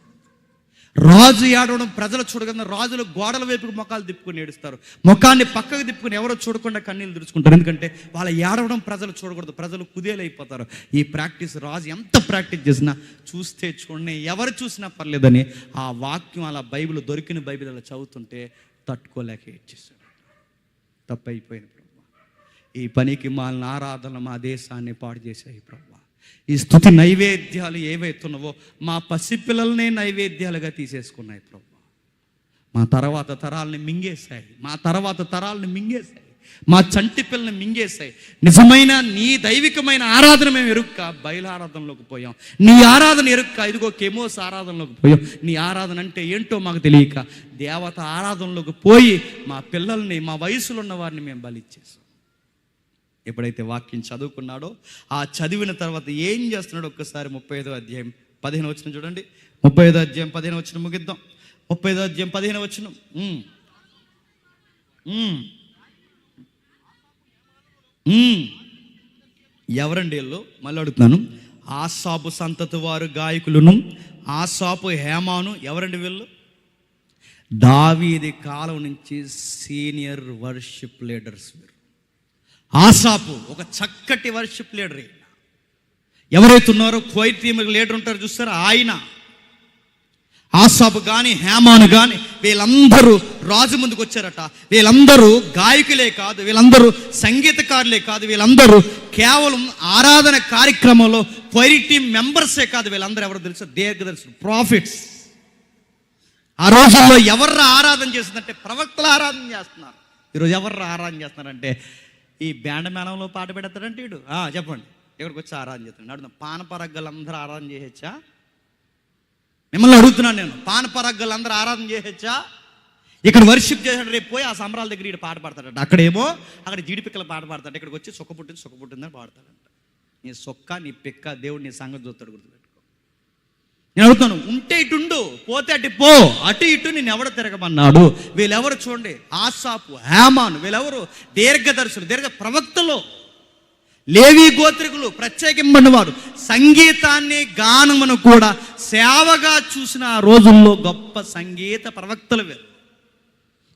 రాజు ఏడవడం ప్రజలు చూడకుండా రాజులు గోడల వైపుకి ముఖాలు తిప్పుకొని ఏడుస్తారు. ముఖాన్ని పక్కకు తిప్పుకొని ఎవరో చూడకుండా కన్నీళ్ళు తుడుచుకుంటారు. ఎందుకంటే వాళ్ళ ఏడవడం ప్రజలు చూడకూడదు, ప్రజలు కుదేలైపోతారు. ఈ ప్రాక్టీస్ రాజు ఎంత ప్రాక్టీస్ చేసినా చూస్తే చూడండి, ఎవరు చూసినా పర్లేదని ఆ వాక్యం అలా బైబిల్, దొరికిన బైబిల్ అలా చదువుతుంటే తట్టుకోలేక ఏడ్చేశాడు. తప్పైపోయింది ప్రభు. ఈ పనికి మాలిన ఆరాధన మా దేశాన్ని పాడు చేశాయి ప్రభు. ఈ స్తుతి నైవేద్యాలు ఏవైతున్నావో మా పసిపిల్లలనే నైవేద్యాలుగా తీసేసుకున్నాయి ప్రభు. మా తర్వాత తరాలని మింగేశాయి. మా చంటి పిల్లని మింగేశాయి. నిజమైన నీ దైవికమైన ఆరాధన మేము ఎరుక్క బయలు ఆరాధనలోకి పోయాం. నీ ఆరాధన ఎరుక్క ఇదిగో కెమోస్ ఆరాధనలోకి పోయాం. నీ ఆరాధన అంటే ఏంటో మాకు తెలియక దేవత ఆరాధనలోకి పోయి మా పిల్లల్ని, మా వయసులో ఉన్న వారిని మేము బలిచ్చేసాం. ఎప్పుడైతే వాక్యం చదువుకున్నాడో ఆ చదివిన తర్వాత ఏం చేస్తున్నాడో ఒక్కసారి 35వ అధ్యాయం 15వ వచనం చూడండి. 35వ అధ్యాయం 15వ వచనం ముగిద్దాం. 35వ అధ్యాయం 15వ వచనం. ఎవరండి వీళ్ళు? మళ్ళీ అడుగుతున్నాను. ఆసాపు సంతతి వారు గాయకులను, ఆసాపు హేమాను. ఎవరండి వీళ్ళు? దావీది కాలం నుంచి సీనియర్ వర్షిప్ లీడర్స్ వీరు. ఆసాపు ఒక చక్కటి వర్షిప్ లీడర్. ఎవరైతే ఉన్నారో క్వైర్ టీమ్ లీడర్ ఉంటారు చూస్తారా, ఆయన. ఆసాపు కానీ హేమాను కానీ వీళ్ళందరూ రాజు ముందుకు వచ్చారట. వీళ్ళందరూ గాయకులే కాదు, వీళ్ళందరూ సంగీతకారులే కాదు, వీళ్ళందరూ కేవలం ఆరాధన కార్యక్రమంలో క్వైర్ టీమ్ మెంబర్సే కాదు. వీళ్ళందరూ ఎవరు తెలుసు? దీర్ఘదర్శులు, ప్రాఫిట్స్. ఆ రోజుల్లో ఎవర్రా ఆరాధన చేస్తుందంటే ప్రవక్తలు ఆరాధన చేస్తున్నారు. ఈరోజు ఎవర్రా ఆరాధన చేస్తున్నారంటే ఈ బ్యాండ్ మేళంలో పాట పెడతాడంటే వీడు. చెప్పండి, ఇక్కడికి వచ్చి ఆరాధన చేస్తున్నాడు. అడుగుతాం, పానపరగ్గలందరూ ఆరాధన చేయొచ్చా? మిమ్మల్ని అడుగుతున్నాను నేను, పానపరగ్గలందరూ ఆరాధన చేయొచ్చా? ఇక్కడ వర్షిప్ చేశాడు, రేపు పోయి ఆ సంబరాల దగ్గర ఈడు పాట పాడతాడట. అక్కడేమో అక్కడ జీడిపిక్కల పాట పాడతాడు, ఇక్కడికి వచ్చి సొక్క పుట్టిందని పాడతాడంట. నీ సొక్క, నీ పిక్క, దేవుడు నీ సంగతి చూస్తాడు, గుర్తుపెట్టుకో. నేను అడుగుతాను, ఉంటే ఇటుండు, పోతే అటు పో, అటు ఇటు నేను ఎవడ తిరగమన్నాడు? వీళ్ళెవరు చూడండి, ఆసాపు, హేమాను. వీళ్ళెవరు? దీర్ఘదర్శులు, దీర్ఘ ప్రవక్తలు, లేవీ గోత్రికులు, ప్రత్యేకింపబడిన వారు. సంగీతాన్ని, గానమును కూడా సేవగా చూసిన ఆ రోజుల్లో గొప్ప సంగీత ప్రవక్తలు వీరు.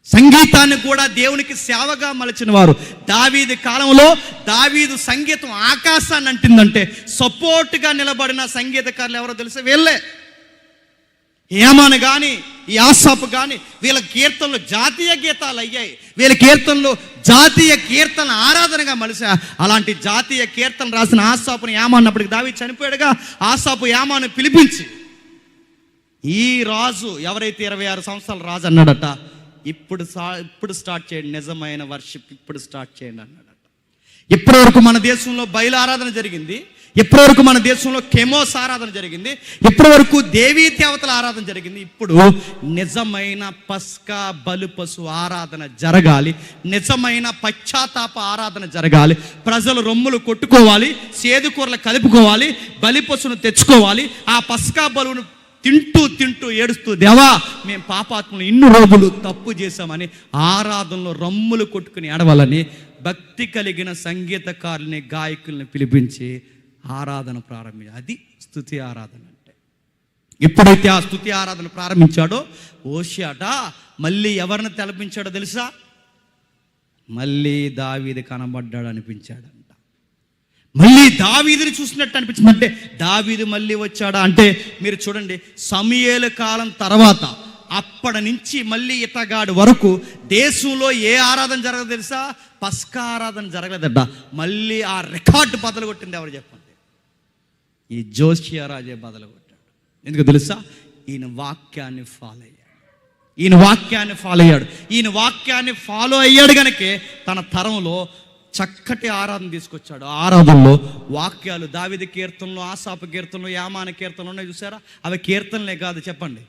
సంగీతాన్ని కూడా దేవునికి సేవగా మలచిన వారు. దావీదు కాలంలో దావీదు సంగీతం ఆకాశాన్ని అంటిందంటే సపోర్ట్గా నిలబడిన సంగీతకారులు ఎవరో తెలుసా? వీళ్ళే. హేమాను కానీ ఈ ఆసాపు కానీ వీళ్ళ కీర్తనలు జాతీయ గీతాలు అయ్యాయి. వీళ్ళ కీర్తనలు జాతీయ కీర్తన ఆరాధనగా మలిసా. అలాంటి జాతీయ కీర్తన రాసిన ఆసాపుని హేమాన్నప్పటికి దావీదు చనిపోయాడుగా. ఆసాపు హేమాను పిలిపించి, ఈ రాజు ఎవరైతే 26 సంవత్సరాల రాజు అన్నాడట, ఇప్పుడు స్టార్ట్ చేయండి నిజమైన వర్షిప్, ఇప్పుడు స్టార్ట్ చేయండి అన్నాడట. ఇప్పటివరకు మన దేశంలో బయలు ఆరాధన జరిగింది, ఇప్పటివరకు మన దేశంలో కెమోస్ ఆరాధన జరిగింది, ఇప్పటివరకు దేవీ దేవతల ఆరాధన జరిగింది. ఇప్పుడు నిజమైన పస్కా బలి పశు ఆరాధన జరగాలి, నిజమైన పశ్చాత్తాప ఆరాధన జరగాలి. ప్రజలు రొమ్ములు కొట్టుకోవాలి, సేదుకూరలు కలుపుకోవాలి, బలి పశును తెచ్చుకోవాలి. ఆ పస్కా బలును తింటూ ఏడుస్తూ, దేవా మేము పాపాత్మలు ఇన్ని రోజులు తప్పు చేశామని ఆరాధనలో రమ్ములు కొట్టుకుని ఏడవాలని భక్తి కలిగిన సంగీతకారుల్ని, గాయకుల్ని పిలిపించి ఆరాధన ప్రారంభించాడు. అది స్తుతి ఆరాధన అంటే. ఎప్పుడైతే ఆ స్తుతి ఆరాధన ప్రారంభించాడో హోషేయ మళ్ళీ ఎవరిని తలపించాడో తెలుసా? మళ్ళీ దావీదు కనబడ్డాడు అనిపించాడంట. మళ్ళీ దావీదుని చూసినట్టు అనిపించింది. అంటే దావీదు మళ్ళీ వచ్చాడా అంటే మీరు చూడండి, సమూయేలు కాలం తర్వాత అప్పటి నుంచి మళ్ళీ ఇతగాడి వరకు దేశంలో ఏ ఆరాధన జరగదు తెలుసా? పస్కా ఆరాధన జరగలేదట. మళ్ళీ ఆ రికార్డు బదులు కొట్టింది ఎవరు చెప్పండి? ఈ జోషియా రాజే బదులు కొట్టాడు. ఎందుకు తెలుసా? ఈయన వాక్యాన్ని ఫాలో అయ్యాడు. ఈయన వాక్యాన్ని ఫాలో అయ్యాడు కనుకే తన తరంలో చక్కటి ఆరాధన తీసుకొచ్చాడు. ఆరాధనలో వాక్యాలు, దావీదు కీర్తనలు, ఆసాపు కీర్తనలు, యామాన కీర్తనలు ఉన్నాయి చూసారా? అవి కీర్తనలే కాదు చెప్పండి,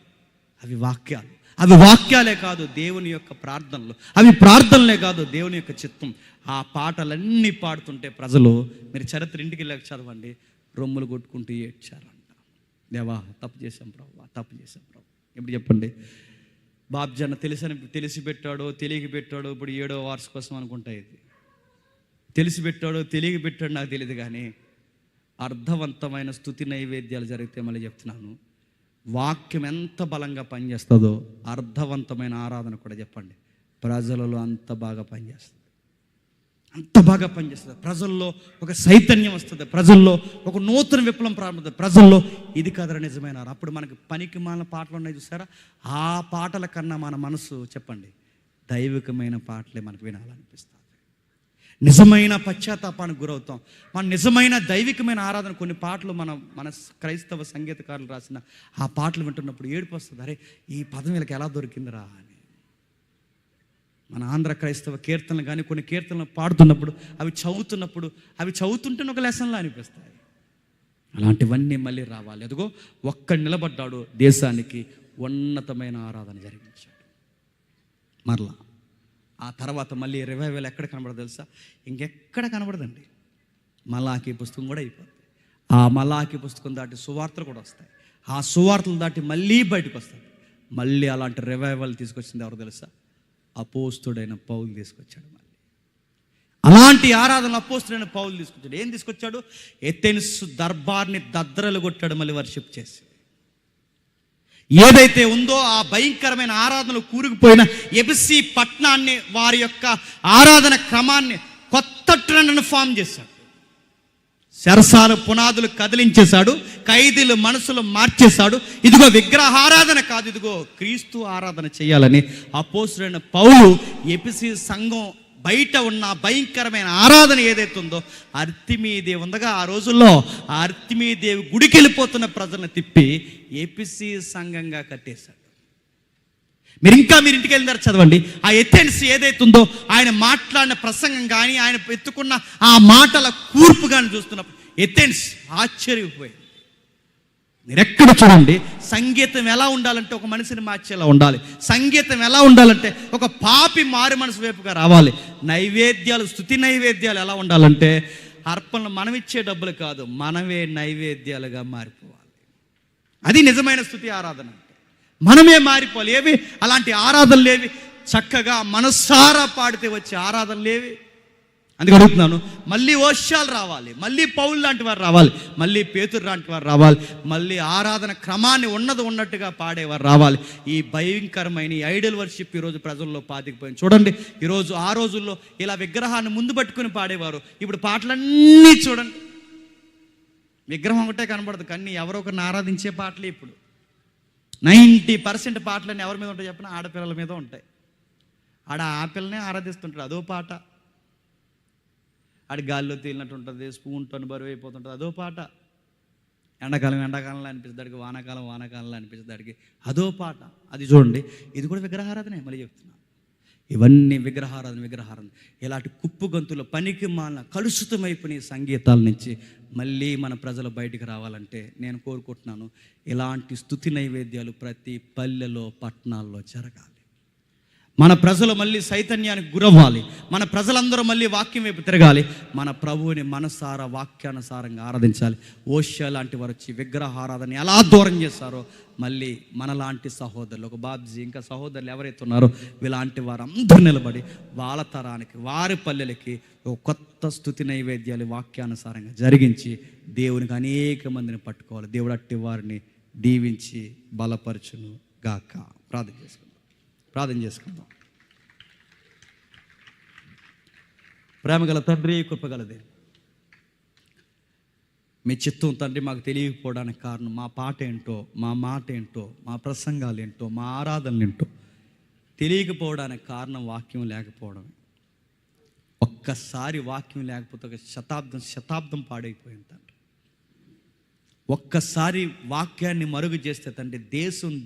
అవి వాక్యాలు. అవి వాక్యాలే కాదు, దేవుని యొక్క ప్రార్థనలు. అవి ప్రార్థనలే కాదు, దేవుని యొక్క చిత్తం. ఆ పాటలన్నీ పాడుతుంటే ప్రజలు, మీరు చరిత్ర ఇంటికి వెళ్ళక చదవండి, రొమ్ములు కొట్టుకుంటూ ఏడ్చారంట. దేవా తప్పు చేశాం ప్రభు, తప్పు చేశాం ప్రభు. ఇప్పుడు చెప్పండి, బాబ్జన్న తెలిసి పెట్టాడో తెలియక పెట్టాడో, ఇప్పుడు 7వ వార్షికోత్సవం అనుకుంటా, ఇది తెలిసి పెట్టాడో తెలియక పెట్టాడో నాకు తెలియదు, కానీ అర్థవంతమైన స్తుతి నైవేద్యాలు జరిగితే మళ్ళీ చెప్తున్నాను, వాక్యం ఎంత బలంగా పనిచేస్తుందో అర్థవంతమైన ఆరాధన కూడా చెప్పండి ప్రజలలో అంత బాగా పనిచేస్తుంది. ప్రజల్లో ఒక చైతన్యం వస్తుంది, ప్రజల్లో ఒక నూతన విప్లవం ప్రారంభమవుతుంది. ప్రజల్లో ఇది కదరా నిజమైన. అప్పుడు మనకి పనికి మాలిన పాటలు ఉన్నాయి చూసారా? ఆ పాటల కన్నా మన మనసు చెప్పండి దైవికమైన పాటలే మనకు వినాలనిపిస్తుంది. నిజమైన పశ్చాత్తాపానికి గురవుతాం. మన నిజమైన దైవికమైన ఆరాధన. కొన్ని పాటలు మన క్రైస్తవ సంగీతకారులు రాసిన ఆ పాటలు వింటున్నప్పుడు ఏడుపు వస్తుంది. అరే ఈ పదం వీళ్ళకి ఎలా దొరికిందిరా అని. మన ఆంధ్ర క్రైస్తవ కీర్తనలు కానీ కొన్ని కీర్తనలు పాడుతున్నప్పుడు అవి చదువుతుంటేనే ఒక లెసన్లా అనిపిస్తాయి. అలాంటివన్నీ మళ్ళీ రావాలి. అదిగో ఒక్కడు నిలబడ్డాడు, దేశానికి ఉన్నతమైన ఆరాధన జరిగించాడు. మరలా ఆ తర్వాత మళ్ళీ రివైవల్ ఎక్కడ కనబడదు తెలుసా? ఇంకెక్కడ కనబడదండి. మలాకీ పుస్తకం కూడా అయిపోతుంది. ఆ మలాకీ పుస్తకం దాటి సువార్తలు కూడా వస్తాయి. ఆ సువార్తలు దాటి మళ్ళీ బయటకు వస్తాయి. మళ్ళీ అలాంటి రివైవల్ తీసుకొచ్చింది ఎవరు తెలుసా? అపోస్తుడైన పౌలు తీసుకొచ్చాడు. మళ్ళీ అలాంటి ఆరాధన అపోస్తుడైన పౌలు తీసుకొచ్చాడు. ఏం తీసుకొచ్చాడు? ఎథెన్స్ దర్బార్ని దద్దరలు కొట్టాడు మళ్ళీ వర్షిప్ చేసి. ఏదైతే ఉందో ఆ భయంకరమైన ఆరాధనలు కూరుకుపోయిన ఎఫెసీ పట్టణాన్ని, వారి యొక్క ఆరాధన క్రమాన్ని, కొత్త ట్రెండ్ను ఫామ్ చేశాడు. శరసాల పునాదులు కదిలించేశాడు, ఖైదీలు మనసులు మార్చేశాడు. ఇదిగో విగ్రహారాధన కాదు, ఇదిగో క్రీస్తు ఆరాధన చేయాలని అపోస్తుడైన పౌలు ఎఫెసీ సంఘం బయట ఉన్న భయంకరమైన ఆరాధన ఏదైతే ఉందో, అర్తిమీదేవి ఉందగా ఆ రోజుల్లో, ఆ అర్తిమీదేవి గుడికి వెళ్ళిపోతున్న ప్రజలను తిప్పి ఎఫెసీ సంఘంగా కట్టేశాడు. మీరు ఇంటికి వెళ్ళినారు చదవండి. ఆ ఎథెన్స్ ఏదైతే ఉందో, ఆయన మాట్లాడిన ప్రసంగం కానీ, ఆయన ఎత్తుకున్న ఆ మాటల కూర్పు కానీ చూస్తున్నప్పుడు ఎథెన్స్ ఆశ్చర్యపోయింది. మీరు ఎక్కడ చూడండి, సంగీతం ఎలా ఉండాలంటే ఒక మనిషిని మార్చేలా ఉండాలి. సంగీతం ఎలా ఉండాలంటే ఒక పాపి మారు మనసు వైపుగా రావాలి. నైవేద్యాలు, స్తుతి నైవేద్యాలు ఎలా ఉండాలంటే అర్పణలు మనం ఇచ్చే డబ్బులు కాదు, మనమే నైవేద్యాలుగా మారిపోవాలి. అది నిజమైన స్తుతి ఆరాధన అంటే. మనమే మారిపోవాలి. ఏవి అలాంటి ఆరాధనలు లేవి? చక్కగా మనసారా పాడితే వచ్చే ఆరాధనలు లేవి? అందుకు అడుగుతున్నాను, మళ్ళీ ఓష్యాలు రావాలి, మళ్ళీ పౌలు లాంటి వారు రావాలి, మళ్ళీ పేతురు లాంటి వారు రావాలి, మళ్ళీ ఆరాధన క్రమాన్ని ఉన్నట్టుగా పాడేవారు రావాలి. ఈ భయంకరమైన ఈ ఐడల్ వర్షిప్ ఈరోజు ప్రజల్లో పాతికిపోయింది. చూడండి, ఈరోజు ఆ రోజుల్లో ఇలా విగ్రహాన్ని ముందు పట్టుకుని పాడేవారు. ఇప్పుడు పాటలన్నీ చూడండి, విగ్రహం ఒకటే కనబడదు, కానీ ఎవరో ఒకరిని ఆరాధించే పాటలే. ఇప్పుడు 90% పాటలన్నీ ఎవరి మీద ఉంటాయి చెప్పిన? ఆడపిల్లల మీద ఉంటాయి. ఆ పిల్లనే ఆరాధిస్తుంటాడు, అదో పాట. గాలిలో తేలినట్టు ఉంటుంది, స్పూన్తో బరువు అయిపోతుంటుంది, అదో పాట. ఎండాకాలంలో అనిపిస్తుంది, వానాకాలంలో అనిపిస్తుంది, అదో పాట. అది చూడండి, ఇది కూడా విగ్రహారాధనే. మళ్ళీ చెప్తున్నాను, ఇవన్నీ విగ్రహారాధన. ఇలాంటి కుప్పు గంతులు, పనికి మాలిన కలుషితమైపోయిన సంగీతాల నుంచి మళ్ళీ మన ప్రజలు బయటికి రావాలంటే నేను కోరుకుంటున్నాను, ఇలాంటి స్తుతి నైవేద్యాలు ప్రతి పల్లెలో, పట్టణాల్లో జరగాలి. మన ప్రజలు మళ్ళీ చైతన్యానికి గురవ్వాలి. మన ప్రజలందరూ మళ్ళీ వాక్యం వైపు తిరగాలి. మన ప్రభువుని మనసారా వాక్యానుసారంగా ఆరాధించాలి. ఓష్య లాంటి వారు వచ్చి విగ్రహారాధన ఎలా దూరం చేస్తారో, మళ్ళీ మనలాంటి సహోదరులు, ఒక బాబ్జీ ఇంకా సహోదరులు ఎవరైతే ఉన్నారో, ఇలాంటి వారు అందరూ నిలబడి వాళ్ళ తరానికి, వారి పల్లెలకి ఒక కొత్త స్తుతి నైవేద్యాలు వాక్యానుసారంగా జరిగించి దేవునికి అనేక మందిని పట్టుకోవాలి. దేవుడు అట్టి వారిని దీవించి బలపరచును గాక. ప్రార్థన చేసుకుందాం. ప్రేమగల తండ్రి, కృపగలదే, మీ చిత్తం తండ్రి మాకు తెలియకపోవడానికి కారణం మా పాట ఏంటో, మా మాట ఏంటో, మా ప్రసంగాలు ఏంటో, మా ఆరాధనలు ఏంటో తెలియకపోవడానికి కారణం వాక్యం లేకపోవడమే. ఒక్కసారి వాక్యం లేకపోతే ఒక శతాబ్దం పాడైపోయింది తండ్రి. ఒక్కసారి వాక్యాన్ని మరుగు చేస్తే తండ్రి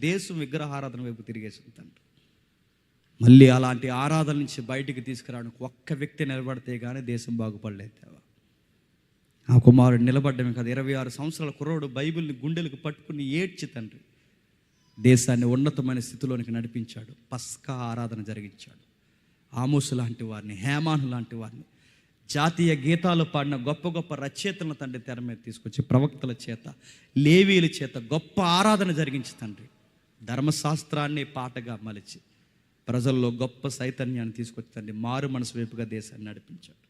దేశం విగ్రహారాధన వైపు తిరిగేసింది తండ్రి. మళ్ళీ అలాంటి ఆరాధన నుంచి బయటికి తీసుకురావడానికి ఒక్క వ్యక్తి నిలబడితే కానీ దేశం బాగుపడలేదు. ఆ కుమారుడు నిలబడ్డమే కదా, 26 సంవత్సరాల కుర్రోడు బైబిల్ని గుండెలకు పట్టుకుని ఏడ్చి తండ్రి దేశాన్ని ఉన్నతమైన స్థితిలోనికి నడిపించాడు. పస్కా ఆరాధన జరిగించాడు. ఆమోసు లాంటి వారిని, హేమాను లాంటి వారిని, జాతీయ గీతాలు పాడిన గొప్ప రచయితలను తండ్రి తెర మీద తీసుకొచ్చి ప్రవక్తల చేత, లేవీల చేత గొప్ప ఆరాధన జరిగించి తండ్రి ధర్మశాస్త్రాన్ని పాటగా మలిచి ప్రజల్లో గొప్ప చైతన్యాన్ని తీసుకొచ్చి తండ్రి మారు మనసు వైపుగా దేశాన్ని నడిపించాడు.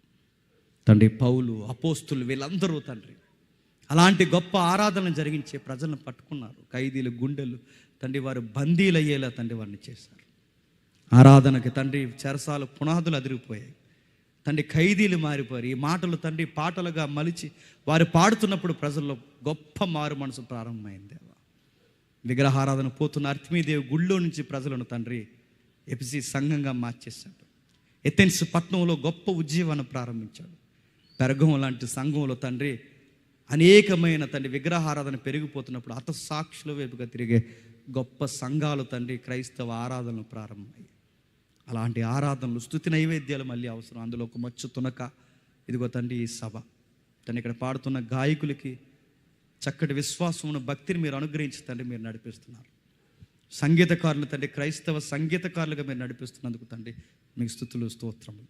తండ్రి పౌలు, అపోస్తులు వీళ్ళందరూ తండ్రి అలాంటి గొప్ప ఆరాధన జరిగించే ప్రజలను పట్టుకున్నారు. ఖైదీలు గుండెలు తండ్రి వారు బందీలు అయ్యేలా తండ్రి వారిని చేశారు. ఆరాధనకి తండ్రి చెరసాల పునాదులు అదిరిపోయాయి. తండ్రి ఖైదీలు మారిపోయారు. ఈ మాటలు తండ్రి పాటలుగా మలిచి వారు పాడుతున్నప్పుడు ప్రజల్లో గొప్ప మారు మనసు ప్రారంభమైంది. విగ్రహారాధన పోతున్న అర్తిమీదేవి గుళ్ళో నుంచి ప్రజలను తండ్రి ఎఫెసీ సంఘంగా మార్చేశాడు. ఎథెన్స్ పట్టణంలో గొప్ప ఉజ్జీవాన్ని ప్రారంభించాడు. పెరగం లాంటి సంఘంలో తండ్రి అనేకమైన తండ్రి విగ్రహారాధన పెరిగిపోతున్నప్పుడు హతసాక్షుల వైపుగా తిరిగే గొప్ప సంఘాలు తండ్రి క్రైస్తవ ఆరాధనలు ప్రారంభమయ్యాయి. అలాంటి ఆరాధనలు, స్తుతి నైవేద్యాలు మళ్ళీ అవసరం. అందులో ఒక మచ్చు తునక. ఇదిగో తండ్రి ఈ సభ తను ఇక్కడ పాడుతున్న గాయకులకి చక్కటి విశ్వాసమును, భక్తిని మీరు అనుగ్రహించి తండ్రి మీరు నడిపిస్తున్నారు. సంగీతకారులు తండ్రి, క్రైస్తవ సంగీతకారులుగా మీరు నడిపిస్తున్నందుకు తండ్రి మీకు స్తుతులు, స్తోత్రములు.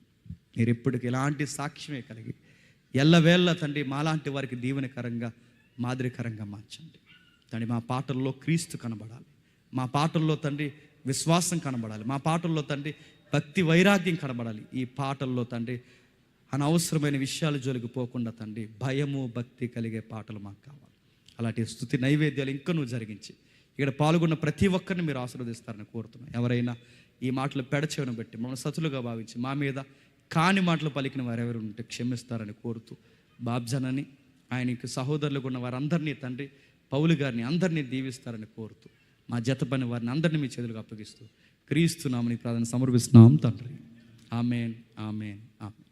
మీరు ఎప్పటికీ ఇలాంటి సాక్ష్యమే కలిగి ఎల్లవేళ్ళ తండ్రి మాలాంటి వారికి దీవెనకరంగా, మాదిరికరంగా మార్చండి తండ్రి. మా పాటల్లో క్రీస్తు కనబడాలి, మా పాటల్లో తండ్రి విశ్వాసం కనబడాలి, మా పాటల్లో తండ్రి భక్తి వైరాగ్యం కనబడాలి. ఈ పాటల్లో తండ్రి అనవసరమైన విషయాలు జోలికి పోకుండా తండ్రి భయము, భక్తి కలిగే పాటలు మాకు కావాలి. అలాంటి స్తుతి నైవేద్యాలు ఇంకా నువ్వు జరిగించి ఇక్కడ పాల్గొన్న ప్రతి ఒక్కరిని మీరు ఆశీర్వదిస్తారని కోరుతున్నాను. ఎవరైనా ఈ మాటలు పెడచెవిన బట్టి మమ్మల్ని సతులుగా భావించి మా మీద కాని మాటలు పలికిన వారెవరు ఉంటే క్షమిస్తారని కోరుతూ, బాబ్జనని ఆయనకి సహోదరులుగా ఉన్న వారందరినీ తండ్రి, పౌలు గారిని అందరినీ దీవిస్తారని కోరుతూ, మా జత పని వారిని అందరినీ మీ చేతులకు అప్పగిస్తూ క్రీస్తు నామమున ప్రార్థన సమర్పిస్తున్నాం తండ్రి. ఆమేన్, ఆమేన్, ఆమేన్.